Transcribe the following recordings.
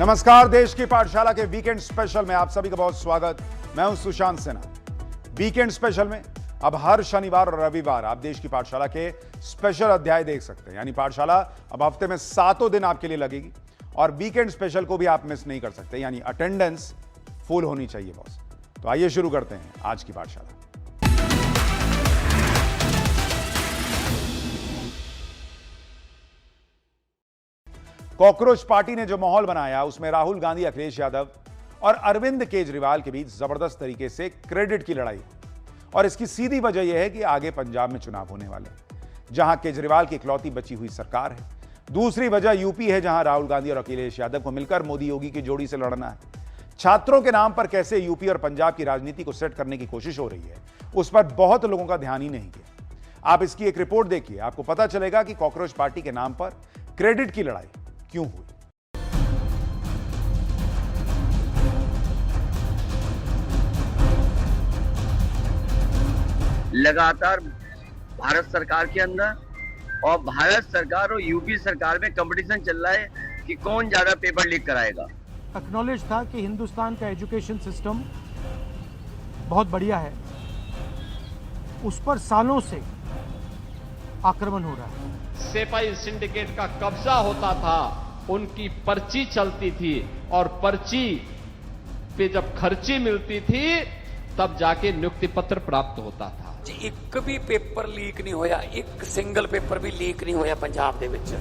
नमस्कार, देश की पाठशाला के वीकेंड स्पेशल में आप सभी का बहुत स्वागत। मैं हूं सुशांत सिन्हा। वीकेंड स्पेशल में अब हर शनिवार और रविवार आप देश की पाठशाला के स्पेशल अध्याय देख सकते हैं। यानी पाठशाला अब हफ्ते में 7 दिन आपके लिए लगेगी और वीकेंड स्पेशल को भी आप मिस नहीं कर सकते। यानी अटेंडेंस फुल होनी चाहिए बॉस। तो आइए शुरू करते हैं आज की पाठशाला। कॉकरोच पार्टी ने जो माहौल बनाया उसमें राहुल गांधी, अखिलेश यादव और अरविंद केजरीवाल के बीच जबरदस्त तरीके से क्रेडिट की लड़ाई। और इसकी सीधी वजह यह है कि आगे पंजाब में चुनाव होने वाले हैं, जहां केजरीवाल की इकलौती बची हुई सरकार है। दूसरी वजह यूपी है, जहां राहुल गांधी और अखिलेश यादव को मिलकर मोदी योगी की जोड़ी से लड़ना है। छात्रों के नाम पर कैसे यूपी और पंजाब की राजनीति को सेट करने की कोशिश हो रही है, उस पर बहुत लोगों का ध्यान ही नहीं गया। आप इसकी एक रिपोर्ट देखिए, आपको पता चलेगा कि कॉकरोच पार्टी के नाम पर क्रेडिट की लड़ाई क्यों हुई। लगातार भारत सरकार के अंदर और भारत सरकार और यूपी सरकार में कंपटीशन चल रहा है कि कौन ज्यादा पेपर लीक कराएगा। एक्नॉलेज था कि हिंदुस्तान का एजुकेशन सिस्टम बहुत बढ़िया है, उस पर सालों से आक्रमण हो रहा है। सेपाई सिंडिकेट का कब्जा होता था, उनकी पर्ची चलती थी और पर्ची पे जब खर्ची मिलती थी तब जाके नियुक्ति पत्र प्राप्त होता था। एक भी पेपर लीक नहीं होया, एक सिंगल पेपर भी लीक नहीं होया पंजाब दे विच।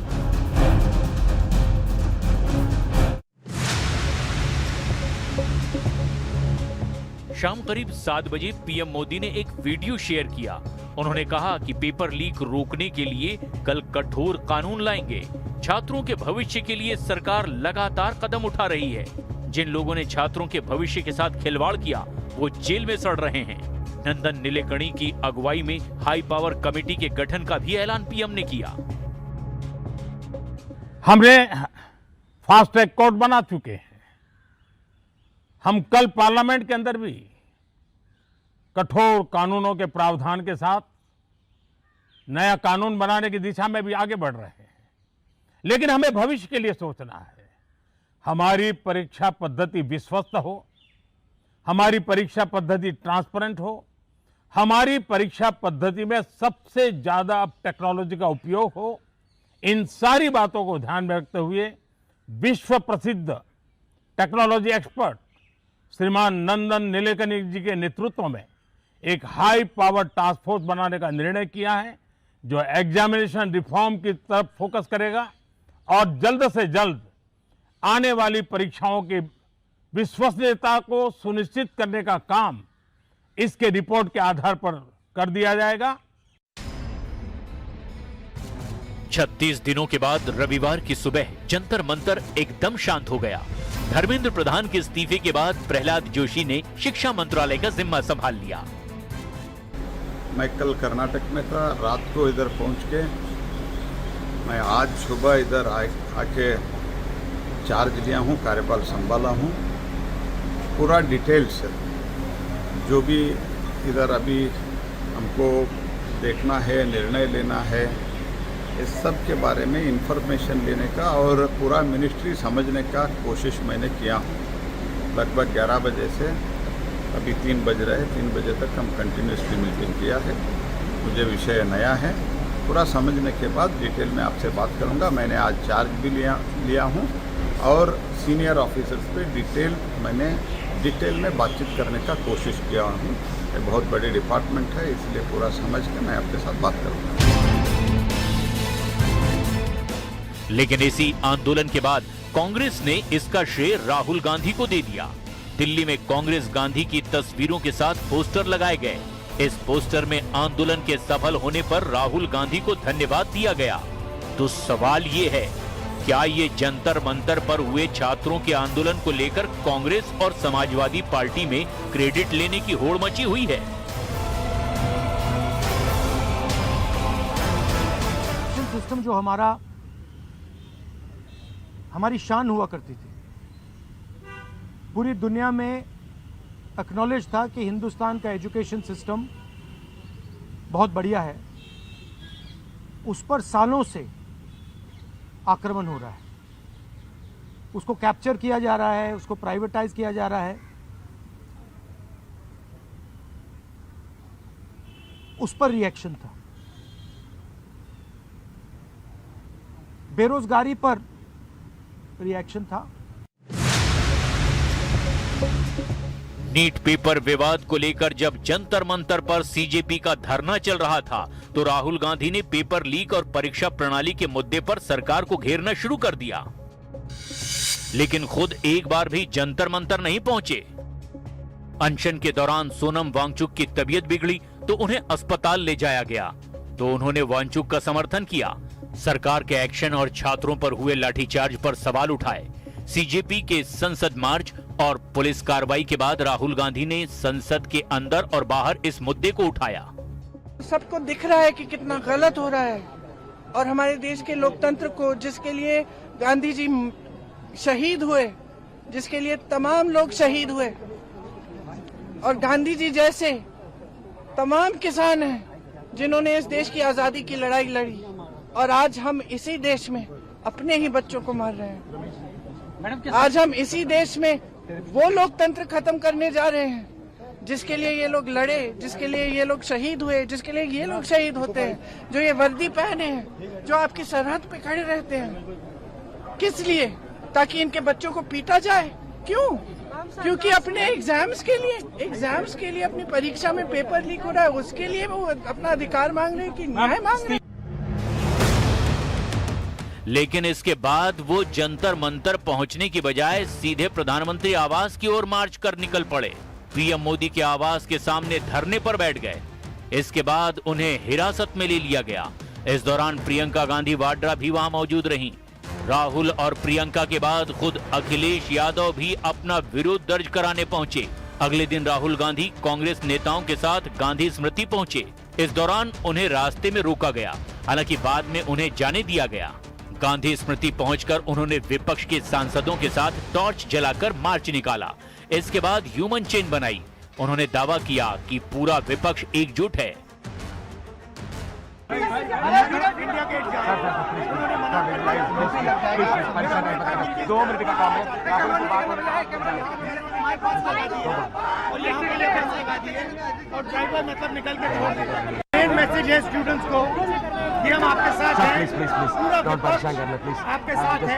शाम करीब 7 बजे पीएम मोदी ने एक वीडियो शेयर किया। उन्होंने कहा कि पेपर लीक रोकने के लिए कल कठोर कानून लाएंगे। छात्रों के भविष्य के लिए सरकार लगातार कदम उठा रही है। जिन लोगों ने छात्रों के भविष्य के साथ खिलवाड़ किया वो जेल में सड़ रहे हैं। नंदन नीलेकणी की अगुवाई में हाई पावर कमेटी के गठन का भी ऐलान पीएम ने किया। हमने फास्ट ट्रैक कोर्ट बना चुके हैं। हम कल पार्लियामेंट के अंदर भी कठोर कानूनों के प्रावधान के साथ नया कानून बनाने की दिशा में भी आगे बढ़ रहे हैं। लेकिन हमें भविष्य के लिए सोचना है। हमारी परीक्षा पद्धति विश्वस्त हो, हमारी परीक्षा पद्धति ट्रांसपेरेंट हो, हमारी परीक्षा पद्धति में सबसे ज्यादा अब टेक्नोलॉजी का उपयोग हो। इन सारी बातों को ध्यान में रखते हुए विश्व प्रसिद्ध टेक्नोलॉजी एक्सपर्ट श्रीमान नंदन नीलेकणी जी के नेतृत्व में एक हाई पावर टास्क फोर्स बनाने का निर्णय किया है, जो एग्जामिनेशन रिफॉर्म की तरफ फोकस करेगा और जल्द से जल्द आने वाली परीक्षाओं की विश्वसनीयता को सुनिश्चित करने का काम इसके रिपोर्ट के आधार पर कर दिया जाएगा। 36 दिनों के बाद रविवार की सुबह जंतर मंतर एकदम शांत हो गया। धर्मेंद्र प्रधान के इस्तीफे के बाद प्रहलाद जोशी ने शिक्षा मंत्रालय का जिम्मा संभाल लिया। मैं कल कर्नाटक में था, रात को इधर पहुंच के मैं आज सुबह इधर आके चार्ज लिया हूं, कार्यभार संभाला हूं। पूरा डिटेल से जो भी इधर अभी हमको देखना है, निर्णय लेना है, इस सब के बारे में इंफॉर्मेशन लेने का और पूरा मिनिस्ट्री समझने का कोशिश मैंने किया हूँ। लगभग 11 बजे से अभी 3 बज रहे, 3 बजे तक हम कंटिन्यूसली मीटिंग किया है। मुझे विषय नया है, पूरा समझने के बाद डिटेल में आपसे बात करूँगा। मैंने आज चार्ज भी लिया हूँ और सीनियर ऑफिसर्स पे मैंने डिटेल में बातचीत करने का कोशिश किया हूँ। ये बहुत बड़ी डिपार्टमेंट है, इसलिए पूरा समझ के मैं आपके साथ बात करूँगा। लेकिन इसी आंदोलन के बाद कांग्रेस ने इसका श्रेय राहुल गांधी को दे दिया। दिल्ली में कांग्रेस गांधी की तस्वीरों के साथ पोस्टर लगाए गए। इस पोस्टर में आंदोलन के सफल होने पर राहुल गांधी को धन्यवाद दिया गया। तो सवाल ये है, क्या ये जंतर मंतर पर हुए छात्रों के आंदोलन को लेकर कांग्रेस और समाजवादी पार्टी में क्रेडिट लेने की होड़ मची हुई है? सिस्टम जो हमारी शान हुआ करती थी, पूरी दुनिया में एक्नॉलेज था कि हिंदुस्तान का एजुकेशन सिस्टम बहुत बढ़िया है, उस पर सालों से आक्रमण हो रहा है। उसको कैप्चर किया जा रहा है, उसको प्राइवेटाइज किया जा रहा है, उस पर रिएक्शन था। बेरोजगारी पर रिएक्शन था। नीट पेपर विवाद को लेकर जब जंतर मंतर पर सीजेपी का धरना चल रहा था तो राहुल गांधी ने पेपर लीक और परीक्षा प्रणाली के मुद्दे पर सरकार को घेरना शुरू कर दिया, लेकिन खुद एक बार भी जंतर मंतर नहीं पहुंचे। अनशन के दौरान सोनम वांगचुक की तबीयत बिगड़ी तो उन्हें अस्पताल ले जाया गया, तो उन्होंने वांगचुक का समर्थन किया। सरकार के एक्शन और छात्रों पर हुए लाठीचार्ज पर सवाल उठाए। सीजेपी के संसद मार्च और पुलिस कार्रवाई के बाद राहुल गांधी ने संसद के अंदर और बाहर इस मुद्दे को उठाया। सबको दिख रहा है कि कितना गलत हो रहा है और हमारे देश के लोकतंत्र को, जिसके लिए गांधी जी शहीद हुए, जिसके लिए तमाम लोग शहीद हुए, और गांधी जी जैसे तमाम किसान हैं जिन्होंने इस देश की आजादी की लड़ाई लड़ी, और आज हम इसी देश में अपने ही बच्चों को मार रहे हैं। आज हम इसी देश में वो लोकतंत्र खत्म करने जा रहे हैं जिसके लिए ये लोग लड़े, जिसके लिए ये लोग शहीद हुए, जिसके लिए ये लोग शहीद होते हैं, जो ये वर्दी पहने हैं, जो आपकी सरहद पे खड़े रहते हैं। किस लिए? ताकि इनके बच्चों को पीटा जाए। क्यों? क्योंकि अपने एग्जाम्स के लिए अपनी परीक्षा में पेपर लीक हो रहा है, उसके लिए वो अपना अधिकार मांग रहे हैं कि न्याय मांग रहे हैं। लेकिन इसके बाद वो जंतर मंतर पहुंचने की बजाय सीधे प्रधानमंत्री आवास की ओर मार्च कर निकल पड़े। पीएम मोदी के आवास के सामने धरने पर बैठ गए। इसके बाद उन्हें हिरासत में ले लिया गया। इस दौरान प्रियंका गांधी वाड्रा भी वहां मौजूद रहीं। राहुल और प्रियंका के बाद खुद अखिलेश यादव भी अपना विरोध दर्ज कराने पहुंचे। अगले दिन राहुल गांधी कांग्रेस नेताओं के साथ गांधी स्मृति पहुंचे। इस दौरान उन्हें रास्ते में रोका गया, हालांकि बाद में उन्हें जाने दिया गया। गांधी स्मृति पहुंचकर उन्होंने विपक्ष के सांसदों के साथ टॉर्च जलाकर मार्च निकाला। इसके बाद ह्यूमन चेन बनाई। उन्होंने दावा किया कि पूरा विपक्ष एकजुट है। मैसेज है स्टूडेंट्स को कि हम आपके साथ हैं, पूरा विपक्ष आपके साथ है,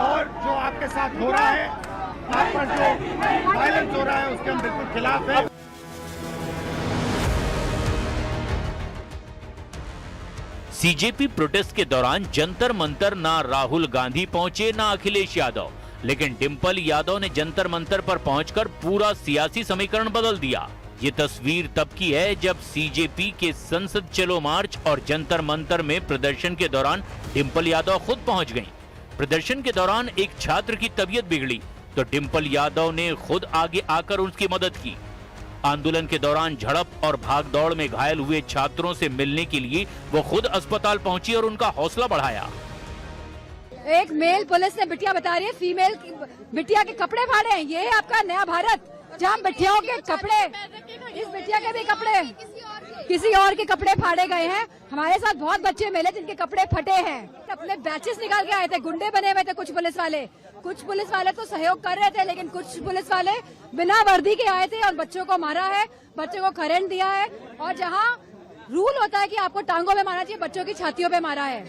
और जो आपके साथ हो रहा है, आप पर जो वायलेंस हो रहा है, उसके हम बिल्कुल खिलाफ हैं। सीजेपी प्रोटेस्ट के दौरान जंतर मंतर ना राहुल गांधी पहुंचे ना अखिलेश यादव, लेकिन डिंपल यादव ने जंतर मंतर पर पहुंचकर पूरा सियासी समीकरण बदल दिया। ये तस्वीर तब की है जब सीजेपी के संसद चलो मार्च और जंतर मंतर में प्रदर्शन के दौरान डिंपल यादव खुद पहुंच गईं। प्रदर्शन के दौरान एक छात्र की तबीयत बिगड़ी तो डिंपल यादव ने खुद आगे आकर उसकी मदद की। आंदोलन के दौरान झड़प और भागदौड़ में घायल हुए छात्रों से मिलने के लिए वो खुद अस्पताल पहुंची और उनका हौसला बढ़ाया। एक मेल पुलिस ने बिटिया बता रही है, फीमेल बिटिया के कपड़े फाड़े हैं। ये है आपका नया भारत, जहाँ बिटियाओं के कपड़े, इस बिटिया के भी कपड़े किसी और के कपड़े फाड़े गए हैं। हमारे साथ बहुत बच्चे मिले जिनके कपड़े फटे हैं। अपने बैचेस निकाल के आए थे, गुंडे बने हुए थे कुछ पुलिस वाले तो सहयोग कर रहे थे, लेकिन कुछ पुलिस वाले बिना वर्दी के आए थे और बच्चों को मारा है, बच्चों को करंट दिया है। और जहाँ रूल होता है कि आपको टांगों पे मारना चाहिए, बच्चों की छातियों पे मारा है।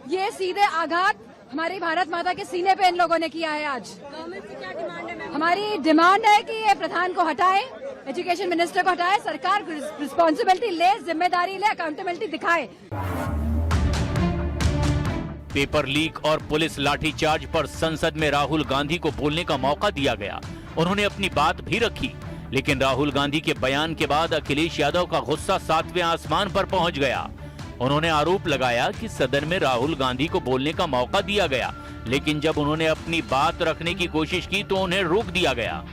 ये सीधे आघात हमारी भारत माता के सीने पे इन लोगों ने किया है। आज हमारी डिमांड है कि ये प्रधान को हटाए, एजुकेशन मिनिस्टर को हटाए, सरकार रिस्पॉन्सिबिलिटी ले, जिम्मेदारी ले, अकाउंटेबिलिटी दिखाए। पेपर लीक और पुलिस लाठीचार्ज पर संसद में राहुल गांधी को बोलने का मौका दिया गया। उन्होंने अपनी बात भी रखी, लेकिन राहुल गांधी के बयान के बाद अखिलेश यादव का गुस्सा 7वें आसमान पर पहुंच गया। उन्होंने आरोप लगाया कि सदन में राहुल गांधी को बोलने का मौका दिया गया, लेकिन जब उन्होंने अपनी बात रखने की कोशिश की तो उन्हें रोक दिया गया।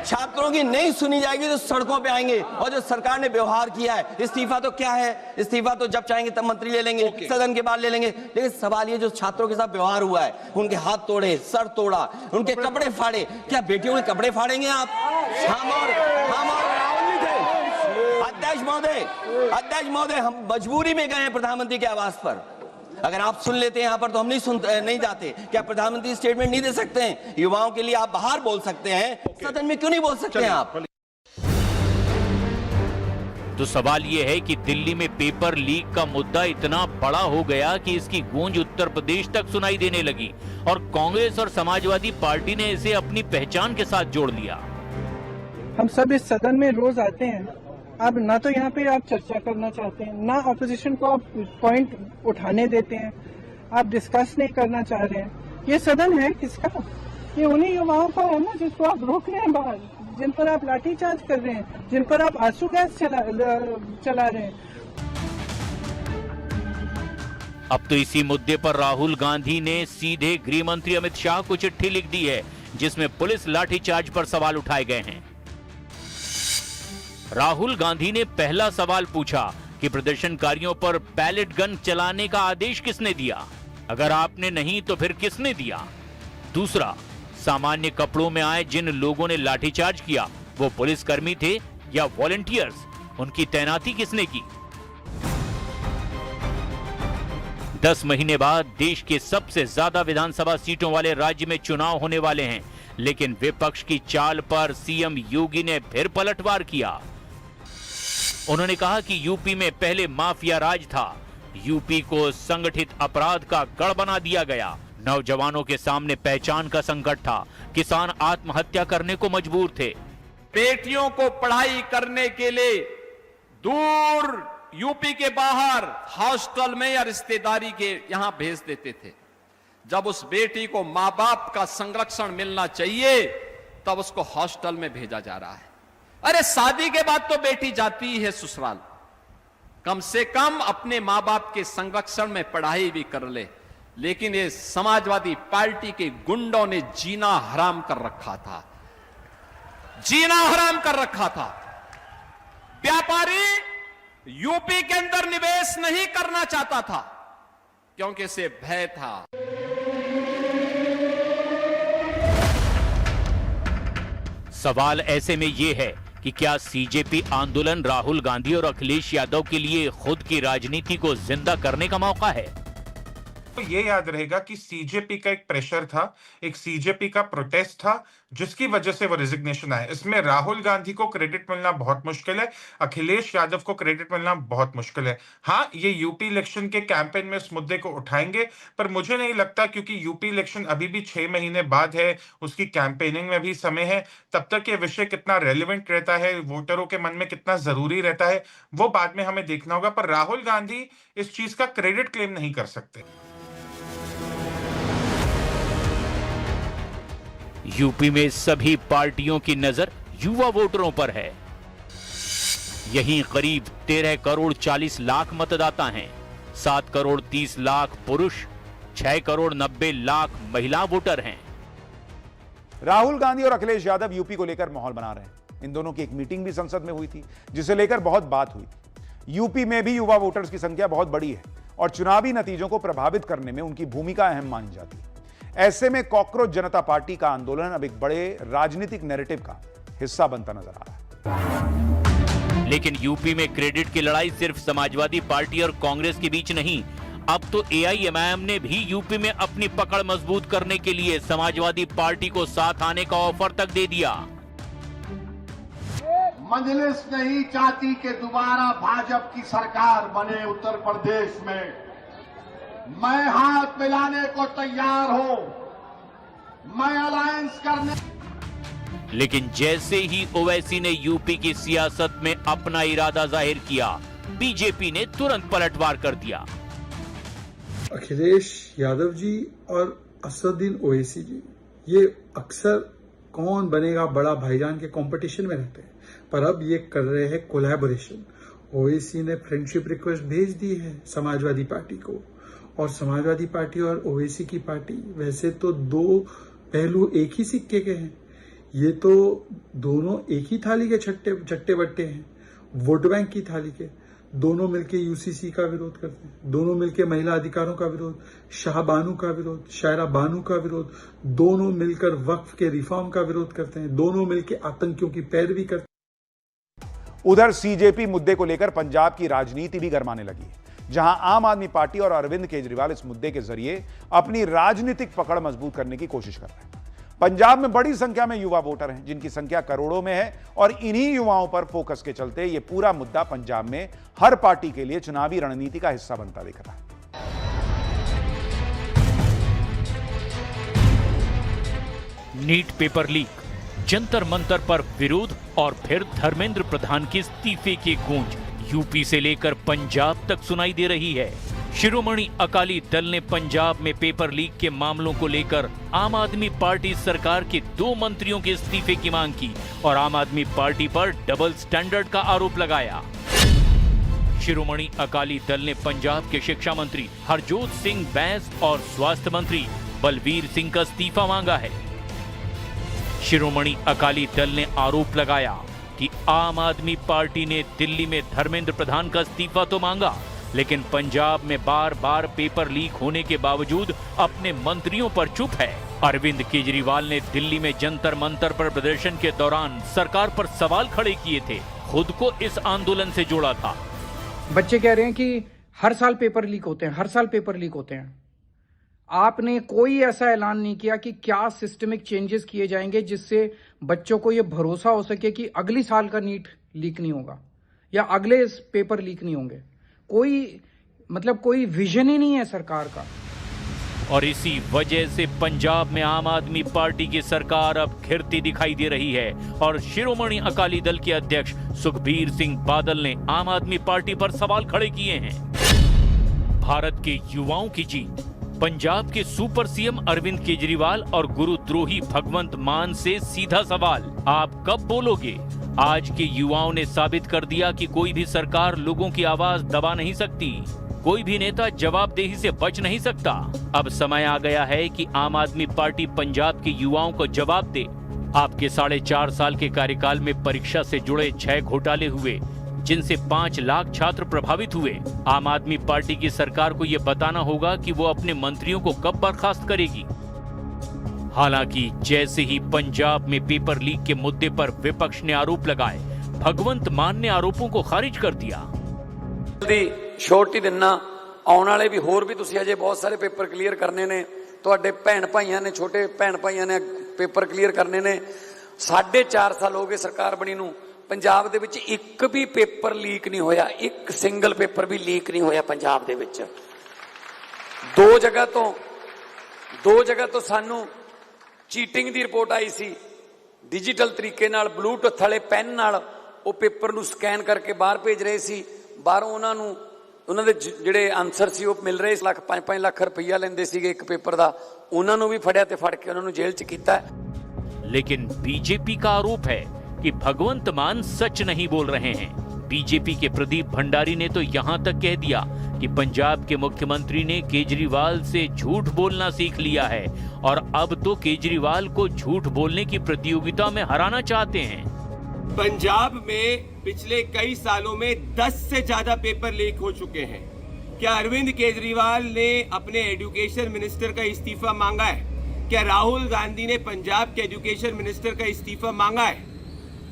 छात्रों की नहीं सुनी जाएगी तो सड़कों पे आएंगे। और जो सरकार ने व्यवहार किया है, इस्तीफा तो क्या है, इस्तीफा तो जब चाहेंगे तब मंत्री ले लेंगे, सदन के बाद ले लेंगे। लेकिन सवाल ये जो छात्रों के साथ व्यवहार हुआ है, उनके हाथ तोड़े, सर तोड़ा, उनके कपड़े फाड़े, क्या बेटियों के कपड़े फाड़ेंगे आप? हम और राहुल जी थे। अध्यक्ष महोदय, हम मजबूरी में गए हैं प्रधानमंत्री के आवास पर। अगर आप सुन लेते हैं यहाँ पर तो हम नहीं जाते। क्या प्रधानमंत्री स्टेटमेंट नहीं दे सकते हैं? युवाओं के लिए आप बाहर बोल सकते हैं, सदन में क्यों नहीं बोल सकते हैं आप? तो सवाल यह है कि दिल्ली में पेपर लीक का मुद्दा इतना बड़ा हो गया कि इसकी गूंज उत्तर प्रदेश तक सुनाई देने लगी और कांग्रेस और समाजवादी पार्टी ने इसे अपनी पहचान के साथ जोड़ लिया। हम सब इस सदन में रोज आते हैं, अब ना तो यहाँ पे आप चर्चा करना चाहते हैं, ना ऑपोजिशन को आप पॉइंट उठाने देते हैं, आप डिस्कस नहीं करना चाह रहे हैं। ये सदन है किसका? ये उन्हीं युवाओं का है ना जिसको आप रोक रहे हैं बाहर, जिन पर आप लाठीचार्ज कर रहे हैं, जिन पर आप आंसू गैस चला रहे हैं। अब तो इसी मुद्दे पर राहुल गांधी ने सीधे गृह मंत्री अमित शाह को चिट्ठी लिख दी है, जिसमें पुलिस लाठीचार्ज पर सवाल उठाए गए हैं। राहुल गांधी ने पहला सवाल पूछा कि प्रदर्शनकारियों पर पैलेट गन चलाने का आदेश किसने दिया? अगर आपने नहीं तो फिर किसने दिया? दूसरा, सामान्य कपड़ों में आए जिन लोगों ने लाठीचार्ज किया वो पुलिसकर्मी थे या वॉलंटियर्स? उनकी तैनाती किसने की? 10 महीने बाद देश के सबसे ज्यादा विधानसभा सीटों वाले राज्य में चुनाव होने वाले हैं, लेकिन विपक्ष की चाल पर सीएम योगी ने फिर पलटवार किया। उन्होंने कहा कि यूपी में पहले माफिया राज था, यूपी को संगठित अपराध का गढ़ बना दिया गया, नौजवानों के सामने पहचान का संकट था, किसान आत्महत्या करने को मजबूर थे। बेटियों को पढ़ाई करने के लिए दूर यूपी के बाहर हॉस्टल में या रिश्तेदारी के यहां भेज देते थे। जब उस बेटी को मां बाप का संरक्षण मिलना चाहिए तब उसको हॉस्टल में भेजा जा रहा है। अरे शादी के बाद तो बेटी जाती ही है ससुराल, कम से कम अपने मां बाप के संरक्षण में पढ़ाई भी कर ले। लेकिन ये समाजवादी पार्टी के गुंडों ने जीना हराम कर रखा था, जीना हराम कर रखा था। व्यापारी यूपी के अंदर निवेश नहीं करना चाहता था क्योंकि इसे भय था। सवाल ऐसे में यह है कि क्या सीजेपी आंदोलन राहुल गांधी और अखिलेश यादव के लिए खुद की राजनीति को जिंदा करने का मौका है? तो ये याद रहेगा कि सीजेपी का एक प्रेशर था, एक सीजेपी का प्रोटेस्ट था जिसकी वजह से वो रेजिग्नेशन आए। इसमें राहुल गांधी को क्रेडिट मिलना बहुत मुश्किल है, अखिलेश यादव को क्रेडिट मिलना बहुत मुश्किल है। हाँ, ये यूपी इलेक्शन के कैंपेन में इस मुद्दे को उठाएंगे, पर मुझे नहीं लगता, क्योंकि यूपी इलेक्शन अभी भी 6 महीने बाद है, उसकी कैंपेनिंग में भी समय है। तब तक ये विषय कितना रेलिवेंट रहता है, वोटरों के मन में कितना जरूरी रहता है, वो बाद में हमें देखना होगा। पर राहुल गांधी इस चीज का क्रेडिट क्लेम नहीं कर सकते। यूपी में सभी पार्टियों की नजर युवा वोटरों पर है। यहीं करीब 13 करोड़ 40 लाख मतदाता हैं। 7 करोड़ 30 लाख पुरुष, 6 करोड़ 90 लाख महिला वोटर हैं। राहुल गांधी और अखिलेश यादव यूपी को लेकर माहौल बना रहे हैं। इन दोनों की एक मीटिंग भी संसद में हुई थी, जिसे लेकर बहुत बात हुई। यूपी में भी युवा वोटर्स की संख्या बहुत बड़ी है और चुनावी नतीजों को प्रभावित करने में उनकी भूमिका अहम मानी जाती है। ऐसे में कॉकरोच जनता पार्टी का आंदोलन अब एक बड़े राजनीतिक नैरेटिव का हिस्सा बनता नजर आ रहा है। लेकिन यूपी में क्रेडिट की लड़ाई सिर्फ समाजवादी पार्टी और कांग्रेस के बीच नहीं, अब तो एआईएमआईएम ने भी यूपी में अपनी पकड़ मजबूत करने के लिए समाजवादी पार्टी को साथ आने का ऑफर तक दे दिया। मजलिस नहीं चाहती कि दोबारा भाजपा की सरकार बने उत्तर प्रदेश में। मैं हाथ मिलाने को तैयार हूं, मैं अलायंस करने। लेकिन जैसे ही ओवैसी ने यूपी की सियासत में अपना इरादा जाहिर किया, बीजेपी ने तुरंत पलटवार कर दिया। अखिलेश यादव जी और असदुद्दीन ओवैसी जी ये अक्सर कौन बनेगा बड़ा भाईजान के कंपटीशन में रहते हैं, पर अब ये कर रहे हैं कोलैबोरेशन। ओवैसी ने फ्रेंडशिप रिक्वेस्ट भेज दी है समाजवादी पार्टी को, और समाजवादी पार्टी और ओवैसी की पार्टी वैसे तो दो पहलू एक ही सिक्के के हैं। ये तो दोनों एक ही थाली के चट्टे बट्टे हैं, वोट बैंक की थाली के। दोनों मिलके यूसीसी का विरोध करते हैं, दोनों मिलके महिला अधिकारों का विरोध, शाहबानू का विरोध, शायरा बानू का विरोध, दोनों मिलकर वक्फ के रिफॉर्म का विरोध करते हैं, दोनों मिलके आतंकियों की पैरवी करते हैं। उधर सीजेपी मुद्दे को लेकर पंजाब की राजनीति भी गरमाने लगी है, जहां आम आदमी पार्टी और अरविंद केजरीवाल इस मुद्दे के जरिए अपनी राजनीतिक पकड़ मजबूत करने की कोशिश कर रहे हैं। पंजाब में बड़ी संख्या में युवा वोटर हैं, जिनकी संख्या करोड़ों में है, और इन्हीं युवाओं पर फोकस के चलते यह पूरा मुद्दा पंजाब में हर पार्टी के लिए चुनावी रणनीति का हिस्सा बनता दिख रहा है। NEET paper leak, Jantar Mantar पर विरोध और फिर धर्मेंद्र प्रधान के इस्तीफे की गूंज यूपी से लेकर पंजाब तक सुनाई दे रही है। शिरोमणि अकाली दल ने पंजाब में पेपर लीक के मामलों को लेकर आम आदमी पार्टी सरकार के 2 मंत्रियों के इस्तीफे की मांग की और आम आदमी पार्टी पर डबल स्टैंडर्ड का आरोप लगाया। शिरोमणि अकाली दल ने पंजाब के शिक्षा मंत्री हरजोत सिंह बैंस और स्वास्थ्य मंत्री बलवीर सिंह का इस्तीफा मांगा है। शिरोमणि अकाली दल ने आरोप लगाया कि आम आदमी पार्टी ने दिल्ली में धर्मेंद्र प्रधान का इस्तीफा तो मांगा, लेकिन पंजाब में बार बार पेपर लीक होने के बावजूद अपने मंत्रियों पर चुप है। अरविंद केजरीवाल ने दिल्ली में जंतर मंतर पर प्रदर्शन के दौरान सरकार पर सवाल खड़े किए थे, खुद को इस आंदोलन से जोड़ा था। बच्चे कह रहे हैं कि हर साल पेपर लीक होते हैं, हर साल पेपर लीक होते हैं। आपने कोई ऐसा ऐलान नहीं किया कि क्या सिस्टमिक चेंजेस किए जाएंगे जिससे बच्चों को यह भरोसा हो सके कि अगली साल का नीट लीक नहीं होगा या अगले पेपर लीक नहीं होंगे। कोई विजन ही नहीं है सरकार का। और इसी वजह से पंजाब में आम आदमी पार्टी की सरकार अब घिरती दिखाई दे रही है और शिरोमणि अकाली दल के अध्यक्ष सुखबीर सिंह बादल ने आम आदमी पार्टी पर सवाल खड़े किए हैं। भारत के युवाओं की जीत, पंजाब के सुपर सीएम अरविंद केजरीवाल और गुरुद्रोही भगवंत मान से सीधा सवाल, आप कब बोलोगे? आज के युवाओं ने साबित कर दिया कि कोई भी सरकार लोगों की आवाज दबा नहीं सकती, कोई भी नेता जवाबदेही से बच नहीं सकता। अब समय आ गया है कि आम आदमी पार्टी पंजाब के युवाओं को जवाब दे। आपके 4.5 साल के कार्यकाल में परीक्षा से जुड़े 6 घोटाले हुए, जिनसे 5 लाख छात्र प्रभावित हुए। आम आदमी पार्टी की सरकार को यह बताना होगा कि वो अपने मंत्रियों को कब बर्खास्त करेगी। हालांकि जैसे ही पंजाब में पेपर लीक के मुद्दे पर विपक्ष ने आरोप लगाए, भगवंत मान ने आरोपों को खारिज कर दिया। जल्दी छोटी दिना आने वाले भी होर भी तुसी अजे बहुत सारे पेपर क्लीयर करने ने, तुहाडे भैन भाइयां ने, छोटे भैन भाइयां ने पेपर क्लीयर करने ने। 4.5 साल हो गए सरकार बनी नूं, पंजाब दे विच एक भी पेपर लीक नहीं होया, एक सिंगल पेपर भी लीक नहीं होया पंजाब दे विच। दो जगह तो सानू चीटिंग दी रिपोर्ट आई सी, डिजिटल तरीके नाल ब्लूटूथ वाले पेन नाल वो पेपर नूं स्कैन करके बाहर भेज रहे सी। बाहरों उन्हां दे जिहड़े आंसर सी वो मिल रहे, 5-5 लाख रुपया लेंदे सीगे एक पेपर दा। उन्हां नूं भी फड़िया ते फड़ के उन्हां नूं जेल च कीता है। लेकिन बीजेपी का आरोप है कि भगवंत मान सच नहीं बोल रहे हैं। बीजेपी के प्रदीप भंडारी ने तो यहां तक कह दिया कि पंजाब के मुख्यमंत्री ने केजरीवाल से झूठ बोलना सीख लिया है और अब तो केजरीवाल को झूठ बोलने की प्रतियोगिता में हराना चाहते हैं। पंजाब में पिछले कई सालों में 10 से ज्यादा पेपर लीक हो चुके हैं। क्या अरविंद केजरीवाल ने अपने एजुकेशन मिनिस्टर का इस्तीफा मांगा है? क्या राहुल गांधी ने पंजाब के एजुकेशन मिनिस्टर का इस्तीफा मांगा है?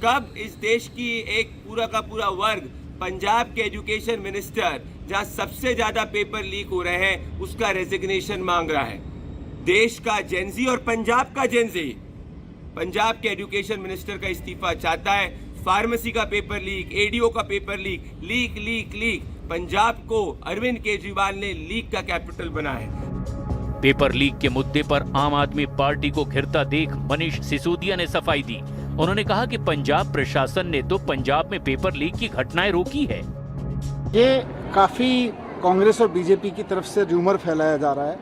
कब इस देश की एक पूरा का पूरा वर्ग पंजाब के एजुकेशन मिनिस्टर, जहां सबसे ज्यादा पेपर लीक हो रहे हैं, उसका रेजिग्नेशन मांग रहा है? देश का जेनजी और पंजाब का जेनजी पंजाब के एजुकेशन मिनिस्टर का इस्तीफा चाहता है। फार्मेसी का पेपर लीक, एडीओ का पेपर लीक। पंजाब को अरविंद केजरीवाल ने लीक का कैपिटल बनाया है। पेपर लीक के मुद्दे पर आम आदमी पार्टी को घिरता देख मनीष सिसोदिया ने सफाई दी। उन्होंने कहा कि पंजाब प्रशासन ने तो पंजाब में पेपर लीक की घटनाएं रोकी है। ये काफी कांग्रेस और बीजेपी की तरफ से र्यूमर फैलाया जा रहा है।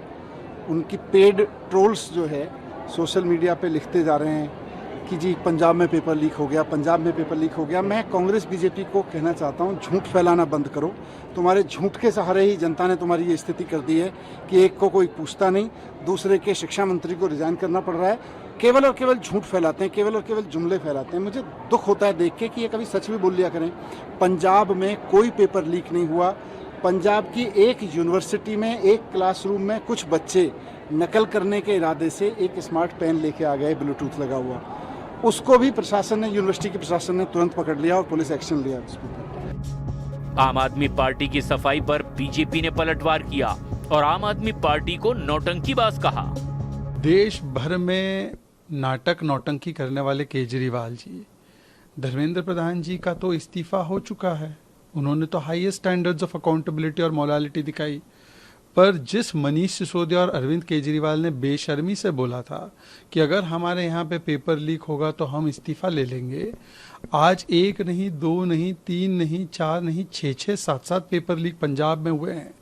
उनकी पेड ट्रोल्स जो है सोशल मीडिया पे लिखते जा रहे हैं कि जी पंजाब में पेपर लीक हो गया, पंजाब में पेपर लीक हो गया। मैं कांग्रेस बीजेपी को कहना चाहता हूँ, झूठ फैलाना बंद करो। तुम्हारे झूठ के सहारे ही जनता ने तुम्हारी ये स्थिति कर दी है कि एक को कोई पूछता नहीं, दूसरे के शिक्षा मंत्री को रिजाइन करना पड़ रहा है। केवल और केवल झूठ फैलाते हैं, केवल और केवल जुमले फैलाते हैं। मुझे दुख होता है देख के कि ये कभी सच भी बोल लिया करें। पंजाब में कोई पेपर लीक नहीं हुआ। पंजाब की एक यूनिवर्सिटी में एक क्लासरूम में कुछ बच्चे नकल करने के इरादे से एक स्मार्ट पेन लेके आ गए ब्लूटूथ लगा हुआ। उसको भी प्रशासन ने, यूनिवर्सिटी के प्रशासन ने तुरंत पकड़ लिया और पुलिस एक्शन लिया। आम आदमी पार्टी की सफाई पर बीजेपी ने पलटवार किया और आम आदमी पार्टी को नौटंकीबाज कहा। देश भर में नाटक नौटंकी करने वाले केजरीवाल जी, धर्मेंद्र प्रधान जी का तो इस्तीफा हो चुका है, उन्होंने तो हाईएस्ट स्टैंडर्ड्स ऑफ अकाउंटेबिलिटी और मोरालिटी दिखाई, पर जिस मनीष सिसोदिया और अरविंद केजरीवाल ने बेशर्मी से बोला था कि अगर हमारे यहाँ पे पेपर लीक होगा तो हम इस्तीफा ले लेंगे, आज 1 नहीं 2 नहीं 3 नहीं 4 नहीं 6 7 पेपर लीक पंजाब में हुए हैं,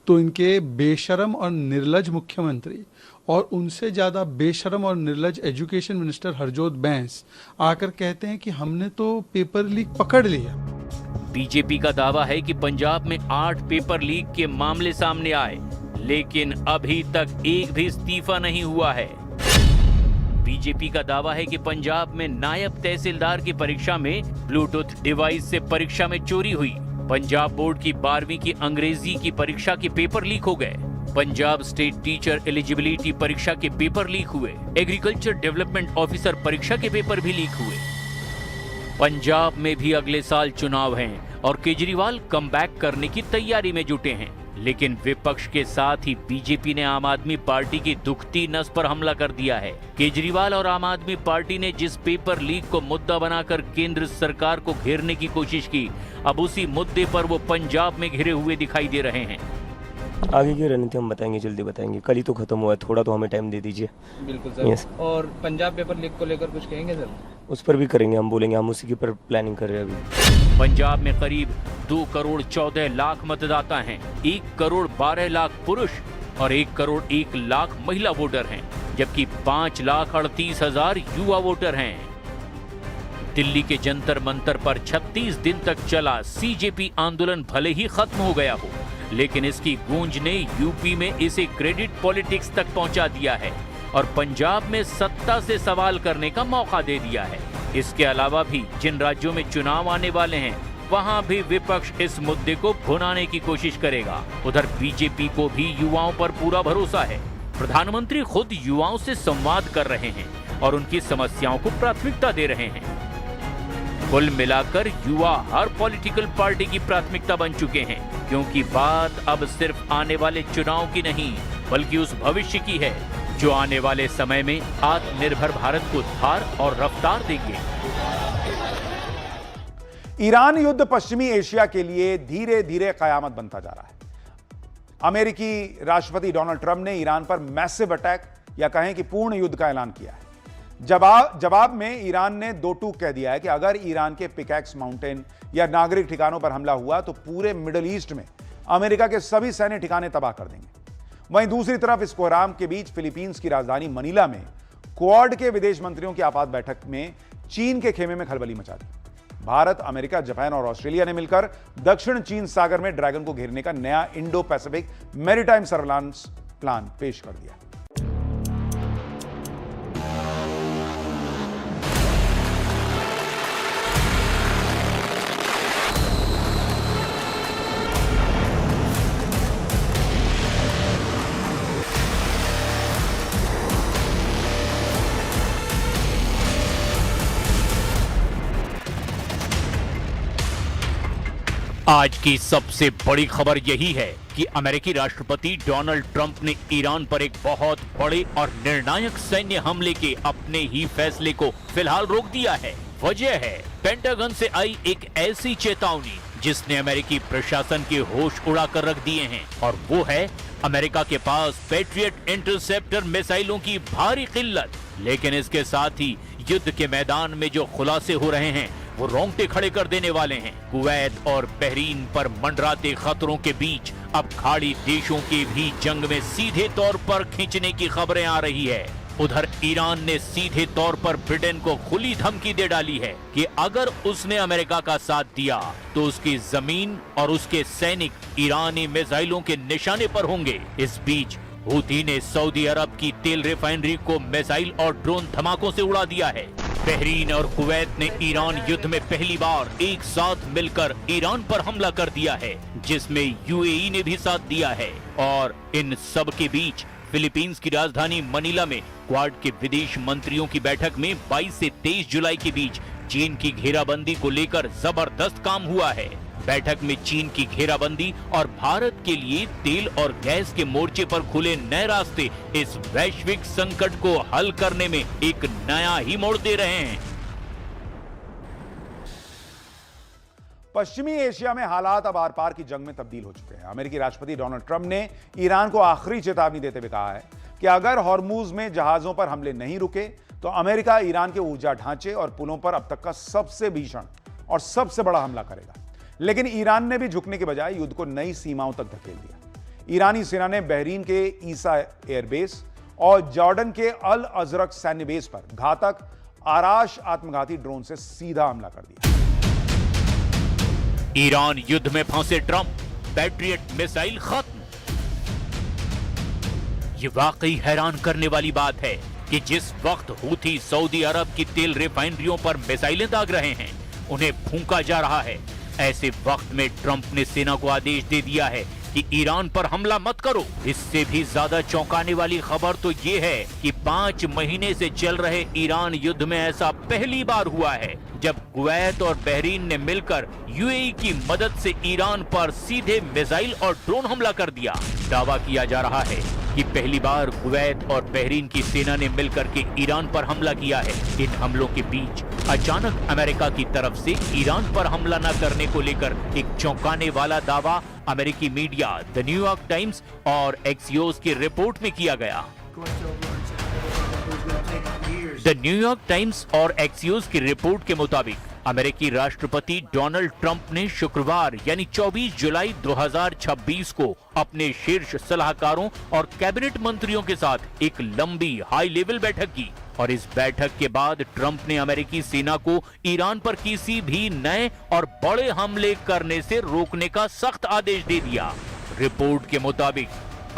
तो इनके बेशरम और निर्लज मुख्यमंत्री और उनसे ज़्यादा बेशरम और निर्लज एजुकेशन मिनिस्टर हरजोत बैंस आकर कहते हैं कि हमने तो पेपर लीक पकड़ लिया। बीजेपी का दावा है कि पंजाब में 8 पेपर लीक के मामले सामने आए, लेकिन अभी तक एक भी इस्तीफा नहीं हुआ है। बीजेपी का दावा है कि पंजाब में नायब तहसीलदार की परीक्षा में ब्लूटूथ डिवाइस से परीक्षा में चोरी हुई। पंजाब बोर्ड की 12वीं की अंग्रेजी की परीक्षा के पेपर लीक हो गए। पंजाब स्टेट टीचर एलिजिबिलिटी परीक्षा के पेपर लीक हुए। एग्रीकल्चर डेवलपमेंट ऑफिसर परीक्षा के पेपर भी लीक हुए। पंजाब में भी अगले साल चुनाव हैं और केजरीवाल कमबैक करने की तैयारी में जुटे हैं, लेकिन विपक्ष के साथ ही बीजेपी ने आम आदमी पार्टी की दुखती नस पर हमला कर दिया है। केजरीवाल और आम आदमी पार्टी ने जिस पेपर लीक को मुद्दा बनाकर केंद्र सरकार को घेरने की कोशिश की, अब उसी मुद्दे पर वो पंजाब में घिरे हुए दिखाई दे रहे हैं। आगे की रणनीति हम बताएंगे, जल्दी बताएंगे, कल ही तो खत्म हुआ है, थोड़ा तो हमें टाइम दे दीजिए। बिल्कुल सर। यस। और पंजाब पेपर लीक को लेकर कुछ कहेंगे सर? उस पर भी करेंगे, हम बोलेंगे, हम उसी के पर प्लानिंग कर रहे हैं अभी। पंजाब में करीब 2 करोड़ 14 लाख मतदाता हैं, 1 करोड़ 12 लाख पुरुष और 1 करोड़ 1 लाख महिला वोटर हैं, जबकि 5,38,000 युवा वोटर हैं। दिल्ली के जंतर मंतर पर 36 दिन तक चला सीजेपी आंदोलन भले ही खत्म हो गया हो, लेकिन इसकी गूंज ने यूपी में इसे क्रेडिट पॉलिटिक्स तक पहुंचा दिया है और पंजाब में सत्ता से सवाल करने का मौका दे दिया है। इसके अलावा भी जिन राज्यों में चुनाव आने वाले हैं, वहां भी विपक्ष इस मुद्दे को भुनाने की कोशिश करेगा। उधर बीजेपी को भी युवाओं पर पूरा भरोसा है। प्रधानमंत्री खुद युवाओं से संवाद कर रहे हैं और उनकी समस्याओं को प्राथमिकता दे रहे हैं। कुल मिलाकर युवा हर पॉलिटिकल पार्टी की प्राथमिकता बन चुके हैं, क्योंकि बात अब सिर्फ आने वाले चुनाव की नहीं, बल्कि उस भविष्य की है जो आने वाले समय में आत्मनिर्भर भारत को धार और रफ्तार देंगे। ईरान युद्ध पश्चिमी एशिया के लिए धीरे धीरे कयामत बनता जा रहा है। अमेरिकी राष्ट्रपति डोनाल्ड ट्रंप ने ईरान पर मैसिव अटैक या कहें कि पूर्ण युद्ध का ऐलान किया है। जवाब में ईरान ने 2 टूक कह दिया है कि अगर ईरान के पिकैक्स माउंटेन या नागरिक ठिकानों पर हमला हुआ तो पूरे मिडिल ईस्ट में अमेरिका के सभी सैन्य ठिकाने तबाह कर देंगे। वहीं दूसरी तरफ इस कोहराम के बीच फिलीपींस की राजधानी मनीला में क्वाड के विदेश मंत्रियों की आपात बैठक में चीन के खेमे में खलबली मचा दी। भारत, अमेरिका, जापान और ऑस्ट्रेलिया ने मिलकर दक्षिण चीन सागर में ड्रैगन को घेरने का नया Indo Pacific maritime surveillance plan पेश कर दिया। आज की सबसे बड़ी खबर यही है कि अमेरिकी राष्ट्रपति डोनाल्ड ट्रंप ने ईरान पर एक बहुत बड़े और निर्णायक सैन्य हमले के अपने ही फैसले को फिलहाल रोक दिया है। वजह है पेंटागन से आई एक ऐसी चेतावनी जिसने अमेरिकी प्रशासन के होश उड़ा कर रख दिए हैं, और वो है अमेरिका के पास पैट्रियट इंटरसेप्टर मिसाइलों की भारी किल्लत। लेकिन इसके साथ ही युद्ध के मैदान में जो खुलासे हो रहे हैं वो रोंगटे खड़े कर देने वाले हैं। कुवैत और बहरीन पर मंडराते खतरों के बीच अब खाड़ी देशों के भी जंग में सीधे तौर पर खींचने की खबरें आ रही है। उधर ईरान ने सीधे तौर पर ब्रिटेन को खुली धमकी दे डाली है कि अगर उसने अमेरिका का साथ दिया तो उसकी जमीन और उसके सैनिक ईरानी मिसाइलों के निशाने पर होंगे। इस बीच हूथी ने सऊदी अरब की तेल रिफाइनरी को मिसाइल और ड्रोन धमाकों से उड़ा दिया है। बहरीन और कुवैत ने ईरान युद्ध में पहली बार एक साथ मिलकर ईरान पर हमला कर दिया है, जिसमें यूएई ने भी साथ दिया है। और इन सब के बीच फिलीपींस की राजधानी मनीला में क्वाड के विदेश मंत्रियों की बैठक में 22 से 23 जुलाई के बीच चीन की घेराबंदी को लेकर जबरदस्त काम हुआ है। बैठक में चीन की घेराबंदी और भारत के लिए तेल और गैस के मोर्चे पर खुले नए रास्ते इस वैश्विक संकट को हल करने में एक नया ही मोड़ दे रहे हैं। पश्चिमी एशिया में हालात अब आर पार की जंग में तब्दील हो चुके हैं। अमेरिकी राष्ट्रपति डोनाल्ड ट्रंप ने ईरान को आखिरी चेतावनी देते हुए कहा है कि अगर हॉर्मूज में जहाजों पर हमले नहीं रुके तो अमेरिका ईरान के ऊर्जा ढांचे और पुलों पर अब तक का सबसे भीषण और सबसे बड़ा हमला करेगा। लेकिन ईरान ने भी झुकने के बजाय युद्ध को नई सीमाओं तक धकेल दिया। ईरानी सेना ने बहरीन के ईसा एयरबेस और जॉर्डन के अल अजरक सैन्य बेस पर घातक आराश आत्मघाती ड्रोन से सीधा हमला कर दिया। ईरान युद्ध में फंसे ट्रंप, पैट्रियट मिसाइल खत्म। ये वाकई हैरान करने वाली बात है कि जिस वक्त हूथी सऊदी अरब की तेल रिफाइनरियों पर मिसाइलें दाग रहे हैं, उन्हें फूंका जा रहा है, ऐसे वक्त में ट्रंप ने सेना को आदेश दे दिया है कि ईरान पर हमला मत करो। इससे भी ज्यादा चौंकाने वाली खबर तो ये है कि 5 महीने से चल रहे ईरान युद्ध में ऐसा पहली बार हुआ है जब कुवैत और बहरीन ने मिलकर यूएई की मदद से ईरान पर सीधे मिसाइल और ड्रोन हमला कर दिया। दावा किया जा रहा है कि पहली बार कुवैत और बहरीन की सेना ने मिलकर के ईरान पर हमला किया है। इन हमलों के बीच अचानक अमेरिका की तरफ से ईरान पर हमला न करने को लेकर एक चौंकाने वाला दावा अमेरिकी मीडिया द न्यूयॉर्क टाइम्स और एक्सियोस की रिपोर्ट में किया गया। द न्यूयॉर्क टाइम्स और एक्सियोस की रिपोर्ट के मुताबिक अमेरिकी राष्ट्रपति डोनाल्ड ट्रंप ने शुक्रवार यानी 24 जुलाई 2026 को अपने शीर्ष सलाहकारों और कैबिनेट मंत्रियों के साथ एक लंबी हाई लेवल बैठक की और इस बैठक के बाद ट्रंप ने अमेरिकी सेना को ईरान पर किसी भी नए और बड़े हमले करने से रोकने का सख्त आदेश दे दिया। रिपोर्ट के मुताबिक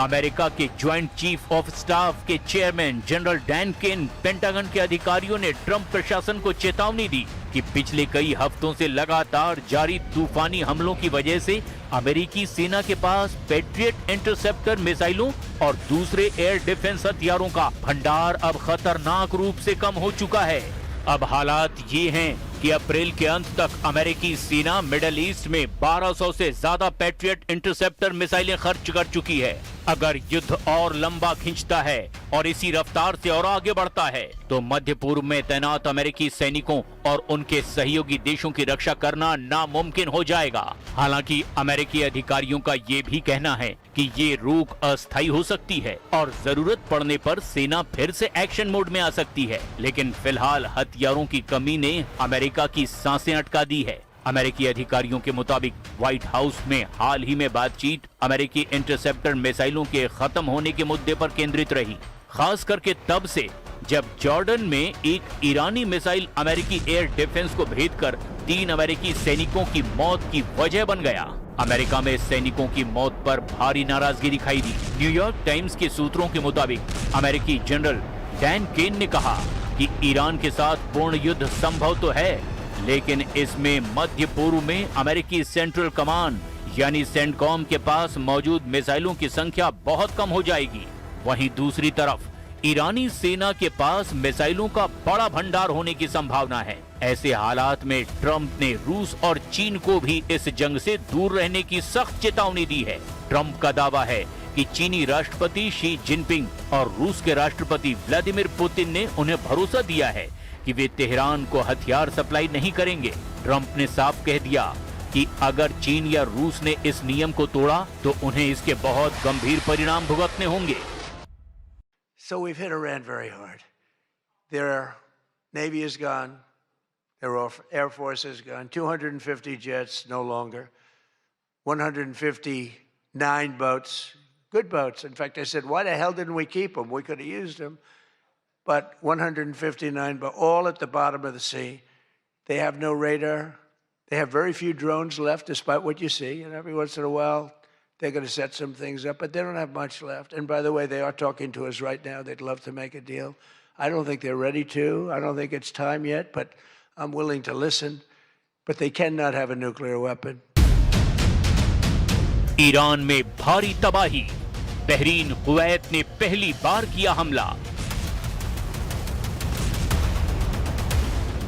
अमेरिका के ज्वाइंट चीफ ऑफ स्टाफ के chairman general Dan Caine, pentagon के अधिकारियों ने ट्रंप प्रशासन को चेतावनी दी कि पिछले कई हफ्तों से लगातार जारी तूफानी हमलों की वजह से अमेरिकी सेना के पास पैट्रियट इंटरसेप्टर मिसाइलों और दूसरे एयर डिफेंस हथियारों का भंडार अब खतरनाक रूप से कम हो चुका है। अब हालात ये हैं कि अप्रैल के अंत तक अमेरिकी सेना मिडिल ईस्ट में 1200 से ज्यादा पैट्रियट इंटरसेप्टर मिसाइलें खर्च कर चुकी है। अगर युद्ध और लंबा खिंचता है और इसी रफ्तार से और आगे बढ़ता है तो मध्य पूर्व में तैनात अमेरिकी सैनिकों और उनके सहयोगी देशों की रक्षा करना नामुमकिन हो जाएगा। हालांकि अमेरिकी अधिकारियों का ये भी कहना है कि ये रोक अस्थायी हो सकती है और जरूरत पड़ने पर सेना फिर से एक्शन मोड में आ सकती है, लेकिन फिलहाल हथियारों की कमी ने अमेरिका की सांसें अटका दी है। अमेरिकी अधिकारियों के मुताबिक व्हाइट हाउस में हाल ही में बातचीत अमेरिकी इंटरसेप्टर मिसाइलों के खत्म होने के मुद्दे पर केंद्रित रही, खास करके तब से जब जॉर्डन में एक ईरानी मिसाइल अमेरिकी एयर डिफेंस को भेदकर 3 अमेरिकी सैनिकों की मौत की वजह बन गया। अमेरिका में सैनिकों की मौत पर भारी नाराजगी दिखाई दी। न्यूयॉर्क टाइम्स के सूत्रों के मुताबिक अमेरिकी जनरल डैन केन ने कहा कि ईरान के साथ पूर्ण युद्ध संभव तो है, लेकिन इसमें मध्य पूर्व में अमेरिकी सेंट्रल कमांड यानी सेंटकॉम के पास मौजूद मिसाइलों की संख्या बहुत कम हो जाएगी। वहीं दूसरी तरफ ईरानी सेना के पास मिसाइलों का बड़ा भंडार होने की संभावना है। ऐसे हालात में ट्रंप ने रूस और चीन को भी इस जंग से दूर रहने की सख्त चेतावनी दी है। ट्रंप का दावा है कि चीनी राष्ट्रपति शी जिनपिंग और रूस के राष्ट्रपति व्लादिमीर पुतिन ने उन्हें भरोसा दिया है कि वे तेहरान को हथियार सप्लाई नहीं करेंगे। ट्रंप ने साफ कह दिया कि अगर चीन या रूस ने इस नियम को तोड़ा तो उन्हें इसके बहुत गंभीर परिणाम भुगतने होंगे। So we've hit Iran very hard. Their Navy is gone. Their Air Force is gone. 250 jets no longer. 159 boats. Good boats. In fact, I said, why the hell didn't we keep them? We could have used them. But 159, but all at the bottom of the sea. They have no radar. They have very few drones left, despite what you see. And every once in a while, they're going to set some things up, but they don't have much left. And by the way, they are talking to us right now. They'd love to make a deal. I don't think they're ready to. I don't think it's time yet, but I'm willing to listen. But they cannot have a nuclear weapon. Iran में भारी तबाही। Bahrain Kuwait ने पहली बार किया हमला।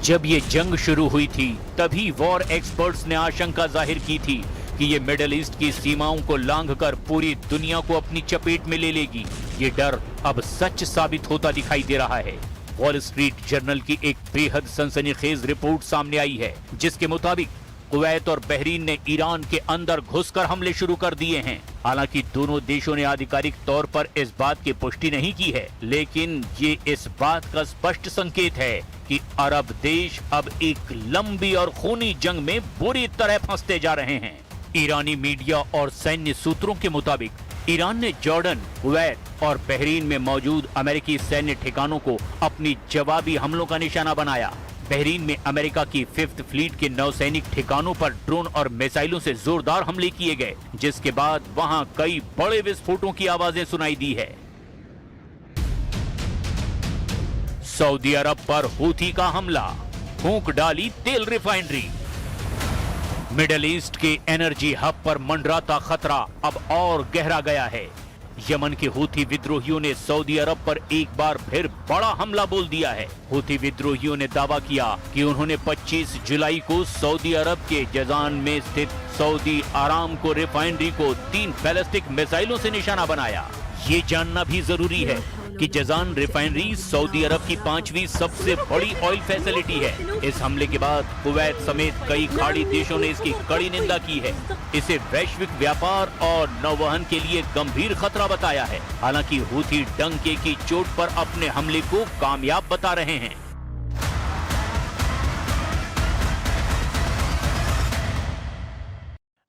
जब ये जंग शुरू हुई थी तभी वॉर एक्सपर्ट्स ने आशंका जाहिर की थी कि ये मिडिल ईस्ट की सीमाओं को लांघकर पूरी दुनिया को अपनी चपेट में ले लेगी। ये डर अब सच साबित होता दिखाई दे रहा है। वॉल स्ट्रीट जर्नल की एक बेहद सनसनीखेज रिपोर्ट सामने आई है, जिसके मुताबिक कुवैत और बहरीन ने ईरान के अंदर घुसकर हमले शुरू कर दिए हैं। हालांकि दोनों देशों ने आधिकारिक तौर पर इस बात की पुष्टि नहीं की है, लेकिन ये इस बात का स्पष्ट संकेत है कि अरब देश अब एक लंबी और खूनी जंग में बुरी तरह फंसते जा रहे हैं। ईरानी मीडिया और सैन्य सूत्रों के मुताबिक ईरान ने जॉर्डन, कुवैत और बहरीन में मौजूद अमेरिकी सैन्य ठिकानों को अपनी जवाबी हमलों का निशाना बनाया। बहरीन में अमेरिका की 5th फ्लीट के नौसैनिक ठिकानों पर ड्रोन और मिसाइलों से जोरदार हमले किए गए, जिसके बाद वहां कई बड़े विस्फोटों की आवाजें सुनाई दी है। सऊदी अरब पर हूथी का हमला, फूंक डाली तेल रिफाइनरी। मिडिल ईस्ट के एनर्जी हब पर मंडराता खतरा अब और गहरा गया है। यमन के हूथी विद्रोहियों ने सऊदी अरब पर एक बार फिर बड़ा हमला बोल दिया है। हूथी विद्रोहियों ने दावा किया कि उन्होंने 25 जुलाई को सऊदी अरब के जजान में स्थित सऊदी आरामको रिफाइनरी को 3 बैलिस्टिक मिसाइलों से निशाना बनाया। ये जानना भी जरूरी है कि जजान रिफाइनरी सऊदी अरब की 5वीं सबसे बड़ी ऑयल फैसिलिटी है। इस हमले के बाद कुवैत समेत कई खाड़ी देशों ने इसकी कड़ी निंदा की है। इसे वैश्विक व्यापार और नौवहन के लिए गंभीर खतरा बताया है। हालांकि हूथी डंके की चोट पर अपने हमले को कामयाब बता रहे हैं।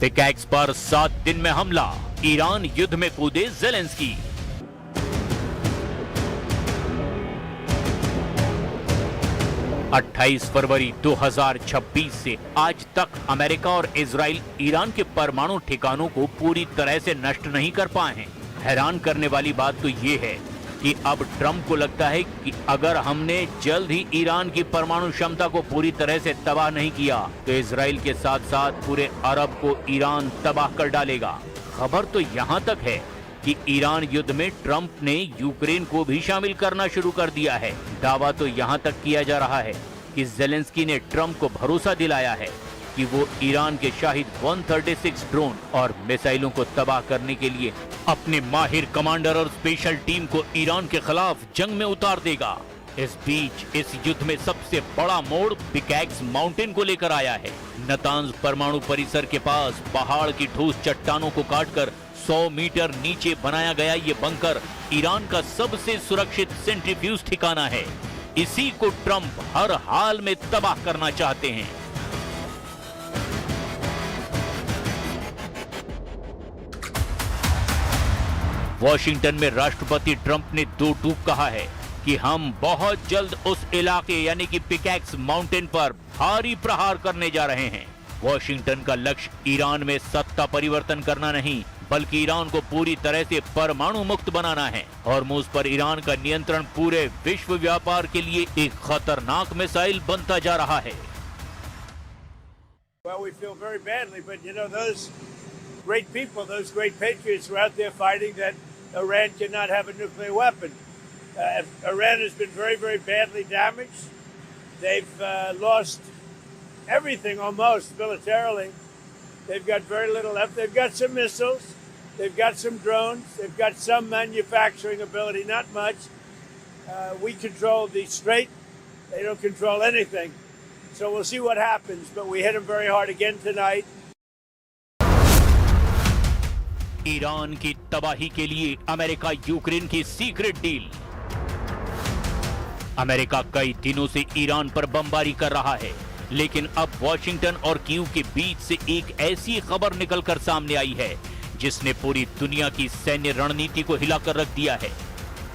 पिकैक्स पर 7 दिन में हमला, ईरान युद्ध में कूदे ज़ेलेंस्की। अट्ठाईस फरवरी 2026 से आज तक अमेरिका और इजराइल ईरान के परमाणु ठिकानों को पूरी तरह से नष्ट नहीं कर पाए हैं। हैरान करने वाली बात तो ये है कि अब ट्रंप को लगता है कि अगर हमने जल्द ही ईरान की परमाणु क्षमता को पूरी तरह से तबाह नहीं किया तो इजराइल के साथ साथ पूरे अरब को ईरान तबाह कर डालेगा। खबर तो यहाँ तक है कि ईरान युद्ध में ट्रंप ने यूक्रेन को भी शामिल करना शुरू कर दिया है। दावा तो यहाँ तक किया जा रहा है कि ज़ेलेंस्की ने ट्रंप को भरोसा दिलाया है कि वो ईरान के शाहिद 136 ड्रोन और मिसाइलों को तबाह करने के लिए अपने माहिर कमांडर और स्पेशल टीम को ईरान के खिलाफ जंग में उतार देगा। इस बीच इस युद्ध में सबसे बड़ा मोड़ पिकैक्स माउंटेन को लेकर आया है। नतांज परमाणु परिसर के पास पहाड़ की ठोस चट्टानों को काटकर 100 मीटर नीचे बनाया गया ये बंकर ईरान का सबसे सुरक्षित सेंट्रीफ्यूज ठिकाना है। इसी को ट्रंप हर हाल में तबाह करना चाहते हैं। वॉशिंगटन में राष्ट्रपति ट्रंप ने 2 टूक कहा है कि हम बहुत जल्द उस इलाके यानी कि पिकैक्स माउंटेन पर भारी प्रहार करने जा रहे हैं। वॉशिंगटन का लक्ष्य ईरान में सत्ता परिवर्तन करना नहीं, बल्कि ईरान को पूरी तरह से परमाणु मुक्त बनाना है। हॉर्मुज़ पर ईरान का नियंत्रण पूरे विश्व व्यापार के लिए एक खतरनाक मिसाइल बनता जा रहा है। Well, we feel very badly, but you know, those great people, those great patriots were out there fighting that Iran cannot have a nuclear weapon. Iran has been very, very badly damaged. They've lost everything almost militarily. They've got very little left. They've got some missiles. They've got some drones. They've got some manufacturing ability, not much. We control the strait. They don't control anything. So we'll see what happens, but we hit them very hard again tonight. Iran की तबाही के लिए America Ukraine की secret deal. America कई दिनों से Iran पर बमबारी कर रहा है, लेकिन अब वॉशिंगटन और कीव के बीच से एक ऐसी खबर निकलकर सामने आई है जिसने पूरी दुनिया की सैन्य रणनीति को हिलाकर रख दिया है।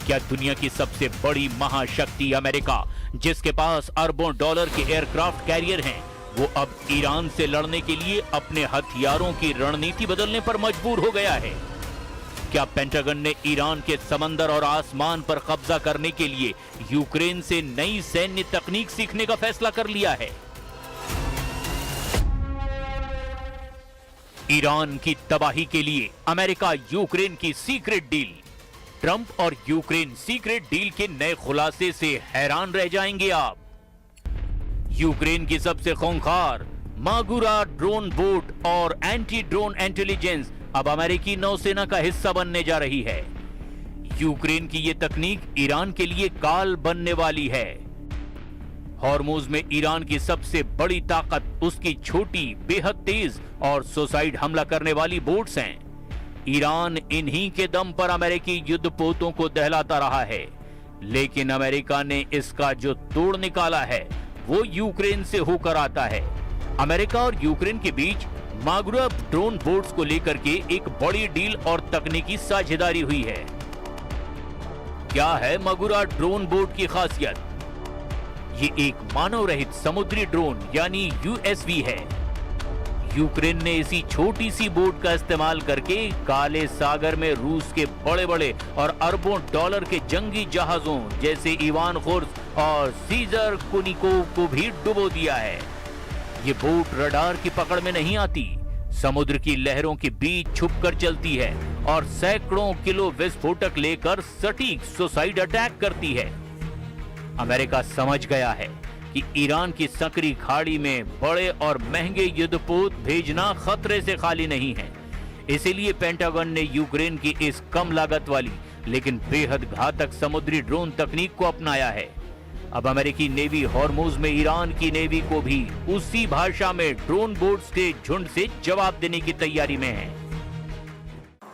क्या दुनिया की सबसे बड़ी महाशक्ति अमेरिका, जिसके पास अरबों डॉलर के एयरक्राफ्ट कैरियर हैं, वो अब ईरान से लड़ने के लिए अपने हथियारों की रणनीति बदलने पर मजबूर हो गया है? क्या पेंटागन ने ईरान के समंदर और आसमान पर कब्जा करने के लिए यूक्रेन से नई सैन्य तकनीक सीखने का फैसला कर लिया है? ईरान की तबाही के लिए अमेरिका यूक्रेन की सीक्रेट डील। ट्रंप और यूक्रेन सीक्रेट डील के नए खुलासे से हैरान रह जाएंगे आप। यूक्रेन की सबसे खूंखार मागुरा ड्रोन बोट और एंटी ड्रोन इंटेलिजेंस अब अमेरिकी नौसेना का हिस्सा बनने जा रही है। यूक्रेन की यह तकनीक ईरान के लिए काल बनने वाली है। हॉर्मुज में ईरान की सबसे बड़ी ताकत उसकी छोटी, बेहद तेज और सुसाइड हमला करने वाली बोट्स हैं। ईरान इन्हीं के दम पर अमेरिकी युद्धपोतों को दहलाता रहा है, लेकिन अमेरिका ने इसका जो तोड़ निकाला है वो यूक्रेन से होकर आता है। अमेरिका और यूक्रेन के बीच मागुरा ड्रोन बोट्स को लेकर के एक बड़ी डील और तकनीकी साझेदारी हुई है। क्या है मागुरा ड्रोन बोट की खासियत? ये एक मानव रहित समुद्री ड्रोन यानी यूएसवी है। यूक्रेन ने इसी छोटी सी बोट का इस्तेमाल करके काले सागर में रूस के बड़े बड़े और अरबों डॉलर के जंगी जहाजों जैसे इवान खोर्स और सीजर कुनिकोव को भी डुबो दिया है। ये बोट रडार की पकड़ में नहीं आती, समुद्र की लहरों के बीच छुपकर चलती है और सैकड़ों किलो विस्फोटक लेकर सटीक सुसाइड अटैक करती है। अमेरिका समझ गया है कि ईरान की सकरी खाड़ी में बड़े और महंगे युद्धपोत भेजना खतरे से खाली नहीं है। इसीलिए पेंटागन ने यूक्रेन की इस कम लागत वाली लेकिन बेहद घातक समुद्री ड्रोन तकनीक को अपनाया है। अब अमेरिकी नेवी हॉर्मुज में ईरान की नेवी को भी उसी भाषा में ड्रोन बोट्स के झुंड से जवाब देने की तैयारी में है।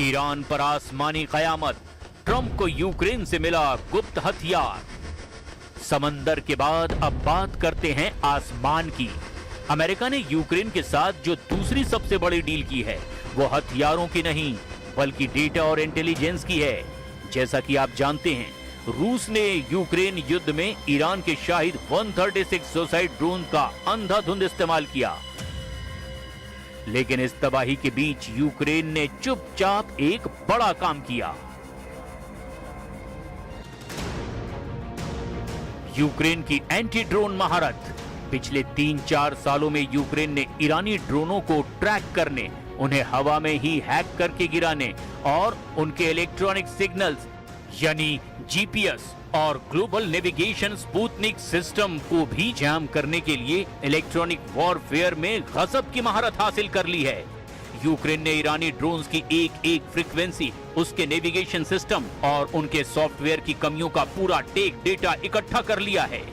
ईरान पर आसमानी कयामत, ट्रंप को यूक्रेन से मिला गुप्त हथियार। समंदर के बाद अब बात करते हैं आसमान की। अमेरिका ने यूक्रेन के साथ जो दूसरी सबसे बड़ी डील की है वो हथियारों की नहीं बल्कि डेटा और इंटेलिजेंस की है। जैसा कि आप जानते हैं, रूस ने यूक्रेन युद्ध में ईरान के शाहिद 136 सुसाइड ड्रोन का अंधाधुंध इस्तेमाल किया, लेकिन इस तबाही के बीच यूक्रेन ने चुपचाप एक बड़ा काम किया। यूक्रेन की एंटी ड्रोन महारत। पिछले 3-4 सालों में यूक्रेन ने ईरानी ड्रोनों को ट्रैक करने, उन्हें हवा में ही हैक करके गिराने और उनके इलेक्ट्रॉनिक सिग्नल्स यानी जीपीएस और ग्लोबल नेविगेशन स्पुतनिक सिस्टम को भी जैम करने के लिए इलेक्ट्रॉनिक वॉरफेयर में गजब की महारत हासिल कर ली है। यूक्रेन ने ईरानी ड्रोन्स की एक फ्रीक्वेंसी, उसके नेविगेशन सिस्टम और उनके सॉफ्टवेयर की कमियों का पूरा टेक डेटा इकट्ठा कर लिया है।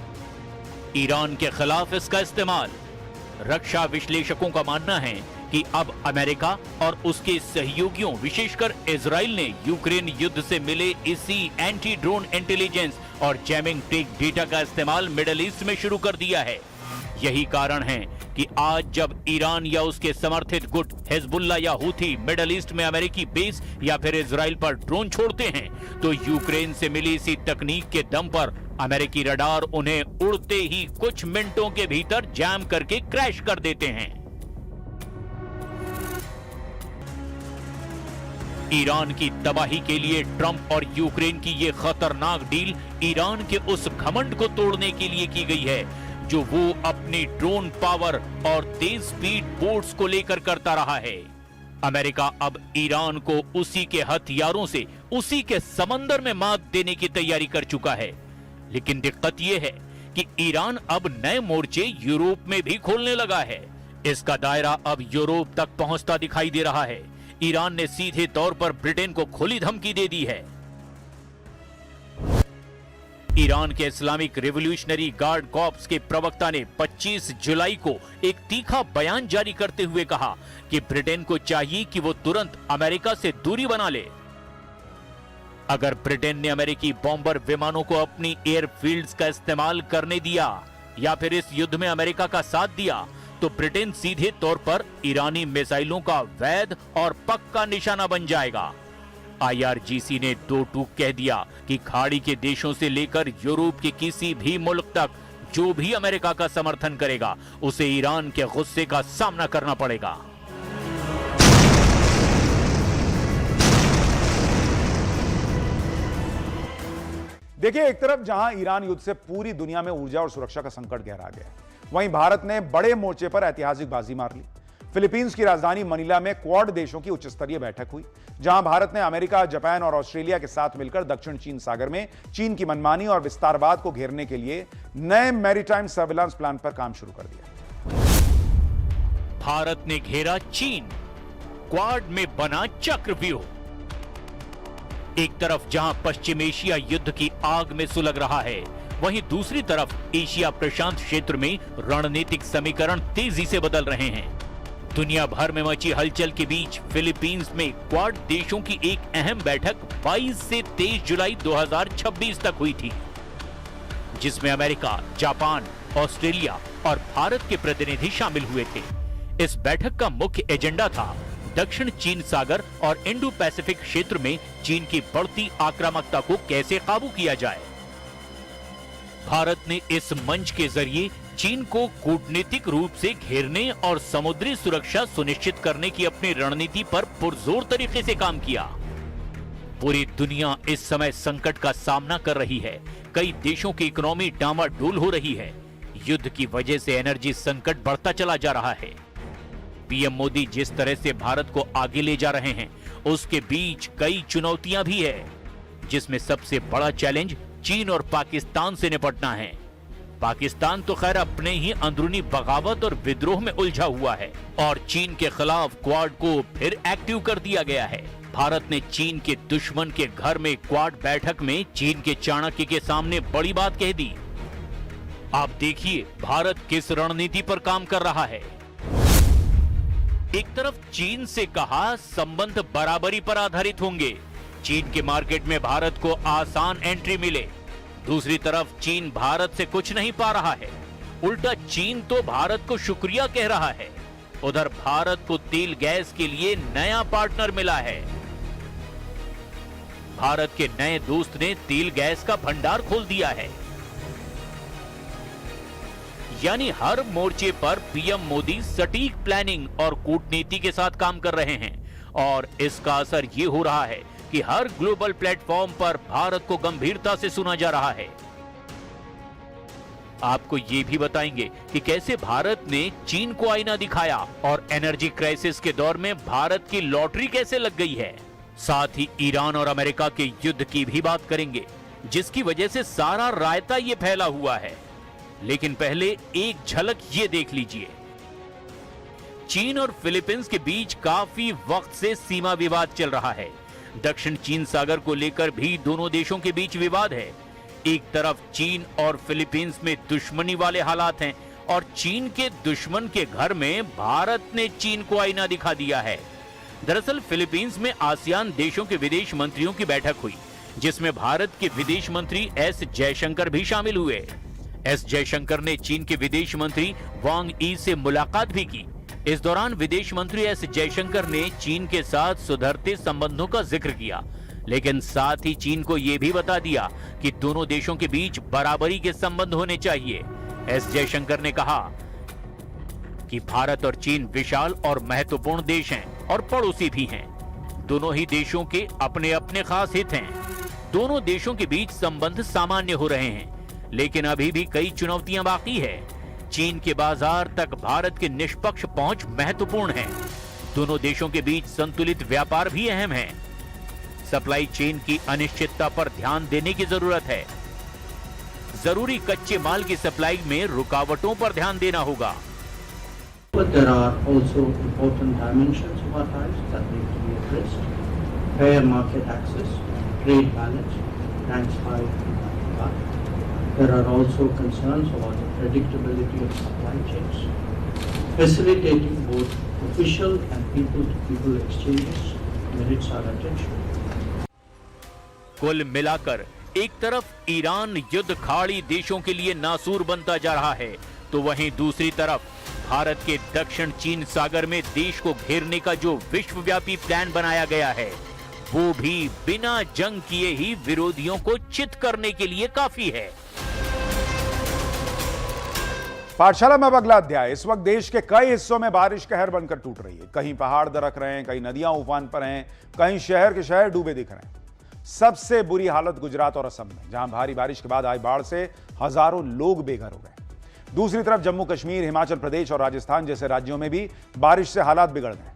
ईरान के खिलाफ इसका इस्तेमाल। रक्षा विश्लेषकों का मानना है कि अब अमेरिका और उसके सहयोगियों विशेषकर इजराइल ने यूक्रेन युद्ध से मिले इसी एंटी ड्रोन इंटेलिजेंस और जैमिंग टेक डेटा का इस्तेमाल मिडिल ईस्ट में शुरू कर दिया है। यही कारण है कि आज जब ईरान या उसके समर्थित गुट हिजबुल्लाह या हूथी मिडिल ईस्ट में अमेरिकी बेस या फिर इजराइल पर ड्रोन छोड़ते हैं तो यूक्रेन से मिली इसी तकनीक के दम पर अमेरिकी रडार उन्हें उड़ते ही कुछ मिनटों के भीतर जैम करके क्रैश कर देते हैं। ईरान की तबाही के लिए ट्रंप और यूक्रेन की ये खतरनाक डील ईरान के उस घमंड को तोड़ने के लिए की गई है जो वो अपनी ड्रोन पावर और तेज स्पीड बोट्स को लेकर करता रहा है। अमेरिका अब ईरान को उसी के हथियारों से उसी के समंदर में मात देने की तैयारी कर चुका है। लेकिन दिक्कत यह है कि ईरान अब नए मोर्चे यूरोप में भी खोलने लगा है। इसका दायरा अब यूरोप तक पहुंचता दिखाई दे रहा है। ईरान ने सीधे तौर पर ब्रिटेन को खुली धमकी दे दी है। ईरान के इस्लामिक रिवॉल्यूशनरी गार्ड कॉर्प्स के प्रवक्ता ने 25 जुलाई को एक तीखा बयान जारी करते हुए कहा कि ब्रिटेन को चाहिए कि वो तुरंत अमेरिका से दूरी बना ले। अगर ब्रिटेन ने अमेरिकी बॉम्बर विमानों को अपनी एयरफील्ड्स का इस्तेमाल करने दिया या फिर इस युद्ध में अमेरिका का साथ दिया तो ब्रिटेन सीधे तौर पर ईरानी मिसाइलों का वैध और पक्का निशाना बन जाएगा। IRGC ने दो टूक कह दिया कि खाड़ी के देशों से लेकर यूरोप के किसी भी मुल्क तक जो भी अमेरिका का समर्थन करेगा उसे ईरान के गुस्से का सामना करना पड़ेगा। देखिए, एक तरफ जहां ईरान युद्ध से पूरी दुनिया में ऊर्जा और सुरक्षा का संकट गहरा गया, वहीं भारत ने बड़े मोर्चे पर ऐतिहासिक बाजी मार ली। फिलीपींस की राजधानी मनीला में क्वाड देशों की उच्च स्तरीय बैठक हुई, जहां भारत ने अमेरिका, जापान और ऑस्ट्रेलिया के साथ मिलकर दक्षिण चीन सागर में चीन की मनमानी और विस्तारवाद को घेरने के लिए नए मैरीटाइम सर्विलांस प्लान पर काम शुरू कर दिया। भारत ने घेरा चीन, क्वाड में बना चक्रव्यूह। एक तरफ जहां पश्चिम एशिया युद्ध की आग में सुलग रहा है, वहीं दूसरी तरफ एशिया प्रशांत क्षेत्र में रणनीतिक समीकरण तेजी से बदल रहे हैं। दुनिया भर में मची हलचल के बीच फिलीपींस में क्वाड देशों की एक अहम बैठक 22 से 23 जुलाई 2026 तक हुई थी, जिसमें अमेरिका, जापान, ऑस्ट्रेलिया और भारत के प्रतिनिधि शामिल हुए थे। इस बैठक का मुख्य एजेंडा था दक्षिण चीन सागर और इंडो पैसिफिक क्षेत्र में चीन की बढ़ती आक्रामकता को कैसे काबू किया जाए। भारत ने इस मंच के जरिए चीन को कूटनीतिक रूप से घेरने और समुद्री सुरक्षा सुनिश्चित करने की अपनी रणनीति पर पुरजोर तरीके से काम किया। पूरी दुनिया इस समय संकट का सामना कर रही है। कई देशों की इकोनॉमी डामाडोल हो रही है। युद्ध की वजह से एनर्जी संकट बढ़ता चला जा रहा है। पीएम मोदी जिस तरह से भारत को आगे ले जा रहे हैं, उसके बीच कई चुनौतियां भी है, जिसमें सबसे बड़ा चैलेंज चीन और पाकिस्तान से निपटना है। पाकिस्तान तो खैर अपने ही अंदरूनी बगावत और विद्रोह में उलझा हुआ है और चीन के खिलाफ क्वाड को फिर एक्टिव कर दिया गया है। भारत ने चीन के दुश्मन के घर में क्वाड बैठक में चीन के चाणक्य के सामने बड़ी बात कह दी। आप देखिए भारत किस रणनीति पर काम कर रहा है। एक तरफ चीन से कहा संबंध बराबरी पर आधारित होंगे, चीन के मार्केट में भारत को आसान एंट्री मिले। दूसरी तरफ चीन भारत से कुछ नहीं पा रहा है, उल्टा चीन तो भारत को शुक्रिया कह रहा है। उधर भारत को तेल गैस के लिए नया पार्टनर मिला है। भारत के नए दोस्त ने तेल गैस का भंडार खोल दिया है। यानी हर मोर्चे पर पीएम मोदी सटीक प्लानिंग और कूटनीति के साथ काम कर रहे हैं और इसका असर यह हो रहा है कि हर ग्लोबल प्लेटफॉर्म पर भारत को गंभीरता से सुना जा रहा है। आपको यह भी बताएंगे कि कैसे भारत ने चीन को आईना दिखाया और एनर्जी क्राइसिस के दौर में भारत की लॉटरी कैसे लग गई है। साथ ही ईरान और अमेरिका के युद्ध की भी बात करेंगे, जिसकी वजह से सारा रायता ये फैला हुआ है। लेकिन पहले एक झलक ये देख लीजिए। चीन और फिलीपींस के बीच काफी वक्त से सीमा विवाद चल रहा है। दक्षिण चीन सागर को लेकर भी दोनों देशों के बीच विवाद है। एक तरफ चीन और फिलीपींस में दुश्मनी वाले हालात हैं और चीन के दुश्मन के घर में भारत ने चीन को आईना दिखा दिया है। दरअसल फिलीपींस में आसियान देशों के विदेश मंत्रियों की बैठक हुई, जिसमें भारत के विदेश मंत्री एस जयशंकर भी शामिल हुए। एस जयशंकर ने चीन के विदेश मंत्री वांग यी से मुलाकात भी की। इस दौरान विदेश मंत्री एस जयशंकर ने चीन के साथ सुधरते संबंधों का जिक्र किया, लेकिन साथ ही चीन को यह भी बता दिया कि दोनों देशों के बीच बराबरी के संबंध होने चाहिए। एस जयशंकर ने कहा कि भारत और चीन विशाल और महत्वपूर्ण देश हैं और पड़ोसी भी हैं। दोनों ही देशों के अपने अपने खास हित हैं। दोनों देशों के बीच संबंध सामान्य हो रहे हैं, लेकिन अभी भी कई चुनौतियां बाकी है। चीन के बाजार तक भारत की निष्पक्ष पहुंच महत्वपूर्ण है। दोनों देशों के बीच संतुलित व्यापार भी अहम है। सप्लाई चेन की अनिश्चितता पर ध्यान देने की जरूरत है। जरूरी कच्चे माल की सप्लाई में रुकावटों पर ध्यान देना होगा। But there are also important dimensions of our lives that need to be addressed. Fair market access, trade balance, ranks high in our regard. There are also concerns about the predictability of supply chains. Facilitating both official and people-to-people exchanges merits our attention. कुल मिलाकर एक तरफ Iran युद्ध खाड़ी देशों के लिए नासूर बनता जा रहा है, तो वहीं दूसरी तरफ भारत के दक्षिण चीन सागर में देश को घेरने का जो विश्वव्यापी प्लान बनाया गया है, वो भी बिना जंग किए ही विरोधियों को चित करने के लिए काफी है। पाठशाला में अब अगला अध्याय। इस वक्त देश के कई हिस्सों में बारिश कहर बनकर टूट रही है। कहीं पहाड़ दरक रहे हैं, कहीं नदियां उफान पर हैं, कहीं शहर के शहर डूबे दिख रहे हैं। सबसे बुरी हालत गुजरात और असम में, जहां भारी बारिश के बाद आई बाढ़ से हजारों लोग बेघर हो गए। दूसरी तरफ जम्मू कश्मीर, हिमाचल प्रदेश और राजस्थान जैसे राज्यों में भी बारिश से हालात बिगड़ गए।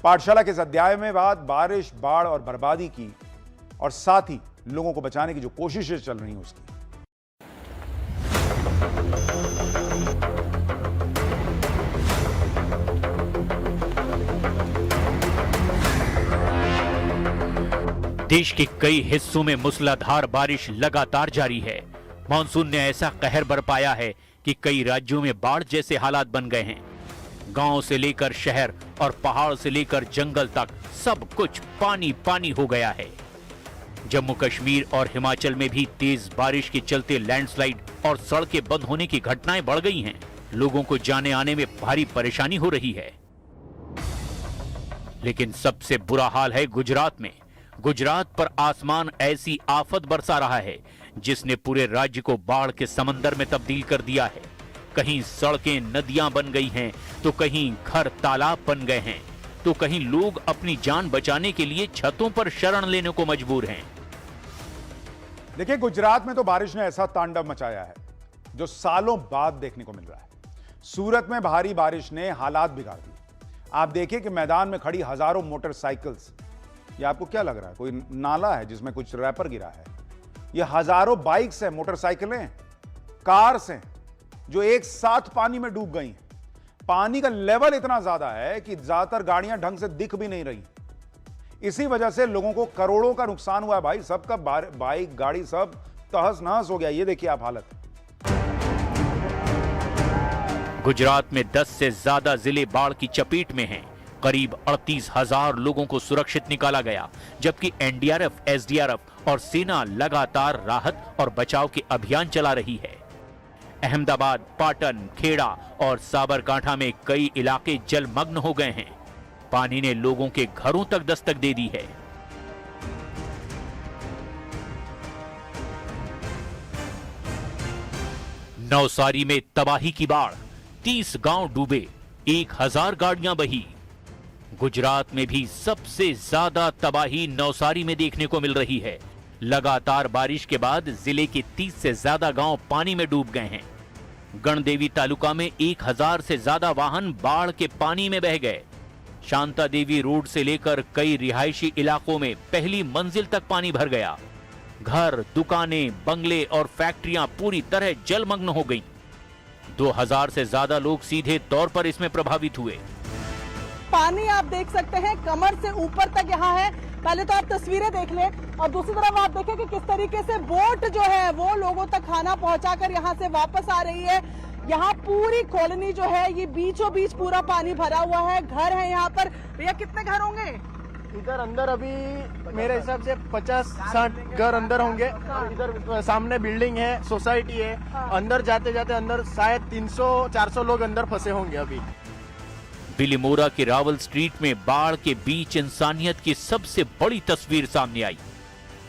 पाठशाला के इस अध्याय में बात बारिश, बाढ़ और बर्बादी की, और साथ ही लोगों को बचाने की जो कोशिशें चल रही हैं उसकी। देश के कई हिस्सों में मूसलाधार बारिश लगातार जारी है। मानसून ने ऐसा कहर बरपाया है कि कई राज्यों में बाढ़ जैसे हालात बन गए हैं। गांव से लेकर शहर और पहाड़ से लेकर जंगल तक सब कुछ पानी पानी हो गया है। जम्मू कश्मीर और हिमाचल में भी तेज बारिश के चलते लैंडस्लाइड और सड़कें बंद होने की घटनाएं बढ़ गई हैं। लोगों को जाने आने में भारी परेशानी हो रही है। लेकिन सबसे बुरा हाल है गुजरात में। गुजरात पर आसमान ऐसी आफत बरसा रहा है जिसने पूरे राज्य को बाढ़ के समंदर में तब्दील कर दिया है। कहीं सड़कें नदियां बन गई हैं, तो कहीं घर तालाब बन गए हैं, तो कहीं लोग अपनी जान बचाने के लिए छतों पर शरण लेने को मजबूर हैं। देखिए, गुजरात में तो बारिश ने ऐसा तांडव मचाया है जो सालों बाद देखने को मिल रहा है। सूरत में भारी बारिश ने हालात बिगाड़ दिए। आप देखिए कि मैदान में खड़ी हजारों मोटरसाइकिल्स, ये आपको क्या लग रहा है, कोई नाला है जिसमें कुछ रैपर गिरा है? ये हजारों बाइक्स हैं, मोटरसाइकिलें, कार्स हैं जो एक साथ पानी में डूब गई हैं। पानी का लेवल इतना ज्यादा है कि ज्यादातर गाड़ियां ढंग से दिख भी नहीं रही। इसी वजह से लोगों को करोड़ों का नुकसान हुआ है भाई। सबका बाइक, गाड़ी सब तहस नहस हो गया। ये देखिए आप हालत। गुजरात में 10 से ज्यादा जिले बाढ़ की चपेट में हैं। करीब 38,000 लोगों को सुरक्षित निकाला गया, जबकि एनडीआरएफ, एसडीआरएफ और सेना लगातार राहत और बचाव के अभियान चला रही है। अहमदाबाद, पाटन, खेड़ा और साबरकांठा में कई इलाके जलमग्न हो गए हैं। पानी ने लोगों के घरों तक दस्तक दे दी है। नवसारी में तबाही की बाढ़, 30 गांव डूबे, 1000 गाड़ियां बही। गुजरात में भी सबसे ज्यादा तबाही नवसारी में देखने को मिल रही है। लगातार बारिश के बाद जिले के 30 से ज्यादा गांव पानी में डूब गए हैं। गणदेवी तालुका में 1000 से ज्यादा वाहन बाढ़ के पानी में बह गए। शांता देवी रोड से लेकर कई रिहायशी इलाकों में पहली मंजिल तक पानी भर गया। घर, दुकानें, बंगले और फैक्ट्रियां पूरी तरह जलमग्न हो गईं। 2000 से ज्यादा लोग सीधे तौर पर इसमें प्रभावित हुए। पानी आप देख सकते हैं कमर से ऊपर तक यहाँ है। पहले तो आप तस्वीरें देख लें और दूसरी तरफ आप देखें कि किस तरीके से बोट जो है वो लोगों तक खाना पहुंचाकर यहाँ से वापस आ रही है। यहाँ पूरी कॉलोनी जो है ये बीचों बीच पूरा पानी भरा हुआ है। घर है यहाँ पर। भैया कितने घर होंगे इधर अंदर? अभी मेरे हिसाब से 50-60 घर अंदर होंगे। इधर सामने बिल्डिंग है, सोसाइटी है। अंदर जाते जाते अंदर शायद 300-400 लोग अंदर फंसे होंगे। अभी बिलीमोरा के रावल स्ट्रीट में बाढ़ के बीच इंसानियत की सबसे बड़ी तस्वीर सामने आई।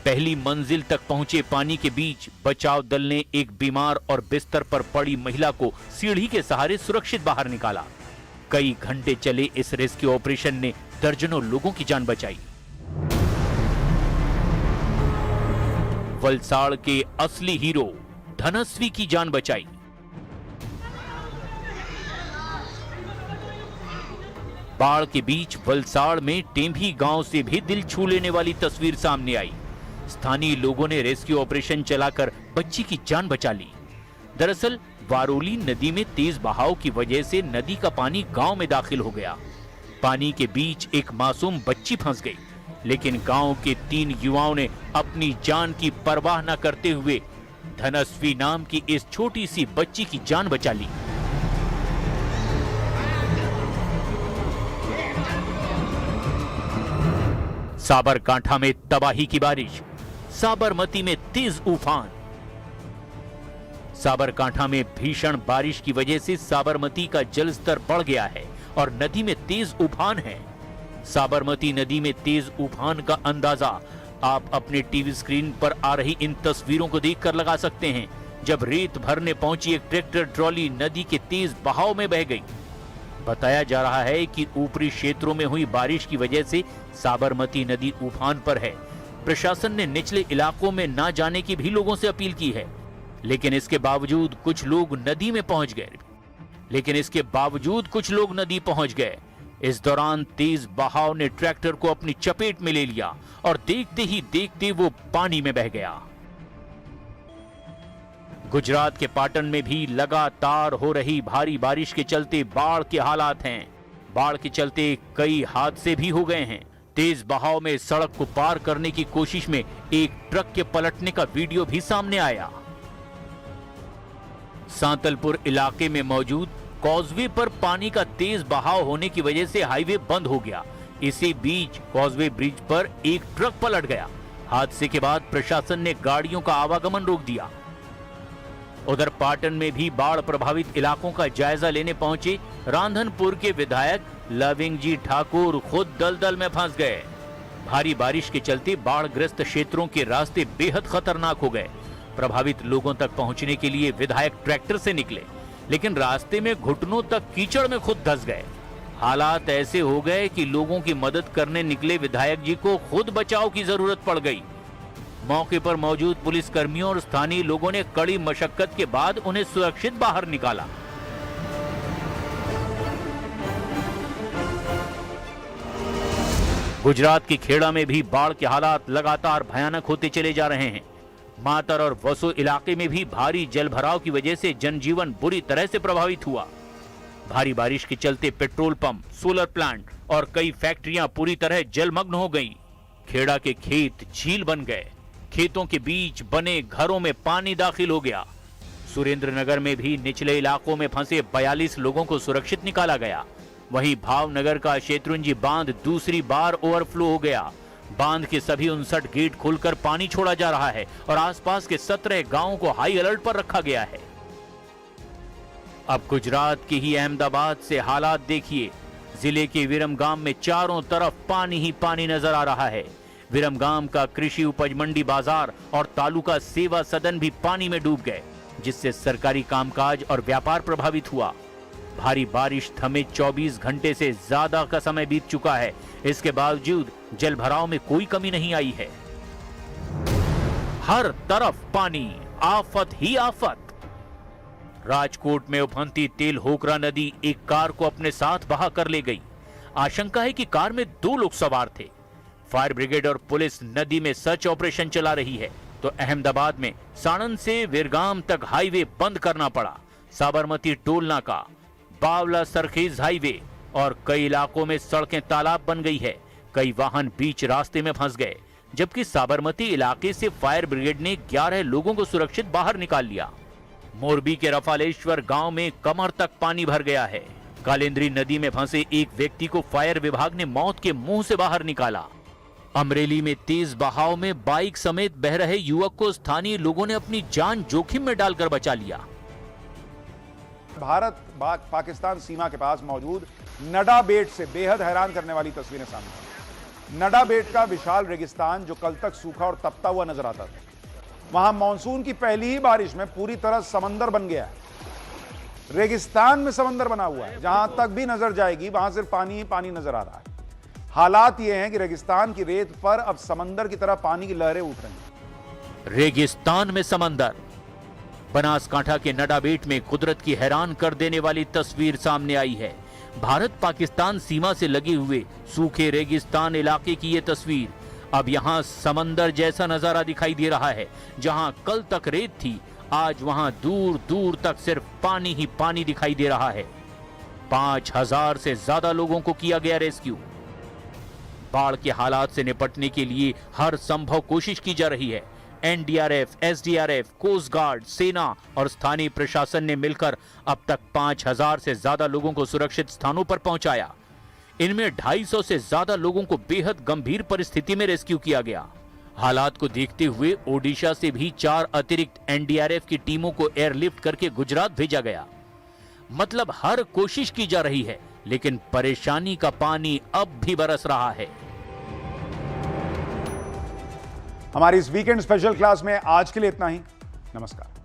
पहली मंजिल तक पहुंचे पानी के बीच बचाव दल ने एक बीमार और बिस्तर पर पड़ी महिला को सीढ़ी के सहारे सुरक्षित बाहर निकाला। कई घंटे चले इस रेस्क्यू ऑपरेशन ने दर्जनों लोगों की जान बचाई। वलसाड़ के असली हीरो धनस्वी की जान बचाई। बाढ़ के बीच वलसाड़ में टेंभी गांव से भी दिल छू लेने वाली तस्वीर सामने आई। स्थानीय लोगों ने रेस्क्यू ऑपरेशन चलाकर बच्ची की जान बचा ली। दरअसल वारोली नदी में तेज बहाव की वजह से नदी का पानी गांव में दाखिल हो गया। पानी के बीच एक मासूम बच्ची फंस गई, लेकिन गांव के 3 युवाओं ने अपनी जान की परवाह न करते हुए धनस्वी नाम की इस छोटी सी बच्ची की जान बचा ली। साबरकांठा में तबाही की बारिश, साबरमती में तेज उफान। साबरकांठा में भीषण बारिश की वजह से साबरमती का जलस्तर बढ़ गया है और नदी में तेज उफान है। साबरमती नदी में तेज उफान का अंदाजा आप अपने टीवी स्क्रीन पर आ रही इन तस्वीरों को देखकर लगा सकते हैं, जब रेत भरने पहुंची एक ट्रैक्टर ट्रॉली नदी के तेज बहाव में बह गई। बताया जा रहा है कि ऊपरी क्षेत्रों में हुई बारिश की वजह से साबरमती नदी उफान पर है। प्रशासन ने निचले इलाकों में ना जाने की भी लोगों से अपील की है, लेकिन इसके बावजूद कुछ लोग नदी पहुंच गए। इस दौरान तेज बहाव ने ट्रैक्टर को अपनी चपेट में ले लिया और देखते ही देखते वो पानी में बह गया। गुजरात के पाटन में भी लगातार हो रही भारी बारिश के चलते बाढ़ के हालात हैं। बाढ़ के चलते कई हादसे भी हो गए हैं। तेज बहाव में सड़क को पार करने की कोशिश में एक ट्रक के पलटने का वीडियो भी सामने आया। सांतलपुर इलाके में मौजूद कॉजवे पर पानी का तेज बहाव होने की वजह से हाईवे बंद हो गया। इसी बीच कॉजवे ब्रिज पर एक ट्रक पलट गया। हादसे के बाद प्रशासन ने गाड़ियों का आवागमन रोक दिया। उधर पाटन में भी बाढ़ प्रभावित इलाकों का जायजा लेने पहुंचे रांधनपुर के विधायक लविंग जी ठाकुर खुद दलदल में फंस गए। भारी बारिश के चलते बाढ़ग्रस्त क्षेत्रों के रास्ते बेहद खतरनाक हो गए। प्रभावित लोगों तक पहुंचने के लिए विधायक ट्रैक्टर से निकले, लेकिन रास्ते में घुटनों तक कीचड़ में खुद धंस गए। हालात ऐसे हो गए कि लोगों की मदद करने निकले विधायक जी को खुद बचाव की जरूरत पड़ गई। मौके पर मौजूद पुलिस कर्मियों और स्थानीय लोगों ने कड़ी मशक्कत के बाद उन्हें सुरक्षित बाहर निकाला। गुजरात के खेड़ा में भी बाढ़ के हालात लगातार भयानक होते चले जा रहे हैं। मातर और वसो इलाके में भी भारी जलभराव की वजह से जनजीवन बुरी तरह से प्रभावित हुआ। भारी बारिश के चलते पेट्रोल पंप, सोलर प्लांट और कई फैक्ट्रियां पूरी तरह जलमग्न हो गईं। खेड़ा के खेत झील बन गए। खेतों के बीच बने घरों में पानी दाखिल हो गया। सुरेंद्रनगर में भी निचले इलाकों में फंसे 42 लोगों को सुरक्षित निकाला गया। वहीं भावनगर का शेत्रुंजी बांध दूसरी बार ओवरफ्लो हो गया। बांध के सभी 59 गेट खोलकर पानी छोड़ा जा रहा है और आसपास के 17 गांवों को हाई अलर्ट पर रखा गया है। अब गुजरात के ही अहमदाबाद से हालात देखिए। जिले के विरमगाम में चारों तरफ पानी ही पानी नजर आ रहा है। विरमगाम का कृषि उपज मंडी बाजार और तालुका सेवा सदन भी पानी में डूब गए, जिससे सरकारी कामकाज और व्यापार प्रभावित हुआ। भारी बारिश थमे 24 घंटे से ज्यादा का समय बीत चुका है। इसके बावजूद जलभराव में कोई कमी नहीं आई है। हर तरफ पानी, आफत ही आफत। राजकोट में उफनती तेल होकरा नदी एक कार को अपने साथ बहा कर ले गई। आशंका है कि कार में 2 लोग सवार थे। फायर ब्रिगेड और पुलिस नदी में सर्च ऑपरेशन चला रही है। तो अहमदाबाद में साणंद से विरगाम तक हाईवे बंद करना पड़ा। साबरमती टोल नाका, बावला सरखेज हाईवे और कई इलाकों में सड़कें तालाब बन गई है। कई वाहन बीच रास्ते में फंस गए, जबकि साबरमती इलाके से फायर ब्रिगेड ने 11 लोगों को सुरक्षित बाहर निकाल लिया। मोरबी के रफालेश्वर गांव में कमर तक पानी भर गया है। कालिंद्री नदी में फंसे एक व्यक्ति को फायर विभाग ने मौत के मुंह से बाहर निकाला। अमरेली में तेज बहाव में बाइक समेत बह रहे युवक को स्थानीय लोगों ने अपनी जान जोखिम में डालकर बचा लिया। भारत पाकिस्तान सीमा के पास मौजूद नडा बेट से बेहद हैरान करने वाली तस्वीरें सामने आई। नडा बेट का विशाल रेगिस्तान जो कल तक सूखा और तपता हुआ नजर आता था, वहां मानसून की पहली ही बारिश में पूरी तरह समंदर बन गया है। रेगिस्तान में समंदर बना हुआ है। जहां तक भी नजर जाएगी वहां सिर्फ पानी ही पानी नजर आ रहा है। हालात ये हैं कि रेगिस्तान की रेत पर अब समंदर की तरह पानी की लहरें उठ रही हैं। रेगिस्तान में समंदर। बनासकांठा के नडा बेट में कुदरत की हैरान कर देने वाली तस्वीर सामने आई है। भारत पाकिस्तान सीमा से लगे हुए सूखे रेगिस्तान इलाके की ये तस्वीर। अब यहां समंदर जैसा नजारा दिखाई दे रहा है। जहां कल तक रेत थी, आज वहां दूर दूर तक सिर्फ पानी ही पानी दिखाई दे रहा है। 5000 से ज्यादा लोगों को किया गया रेस्क्यू। बाढ़ के हालात से निपटने के लिए हर संभव कोशिश की जा रही है। एनडीआरएफ, एसडीआरएफ, कोस्ट गार्ड, सेना और स्थानीय प्रशासन ने मिलकर अब तक 5000 से ज्यादा लोगों को सुरक्षित स्थानों पर पहुंचाया। इनमें 250 से ज्यादा लोगों को बेहद गंभीर परिस्थिति में रेस्क्यू किया गया। हालात को देखते हुए ओडिशा से भी 4 अतिरिक्त एनडीआरएफ की टीमों को एयरलिफ्ट करके गुजरात भेजा गया। मतलब हर कोशिश की जा रही है, लेकिन परेशानी का पानी अब भी बरस रहा है। हमारी इस वीकेंड स्पेशल क्लास में आज के लिए इतना ही। नमस्कार।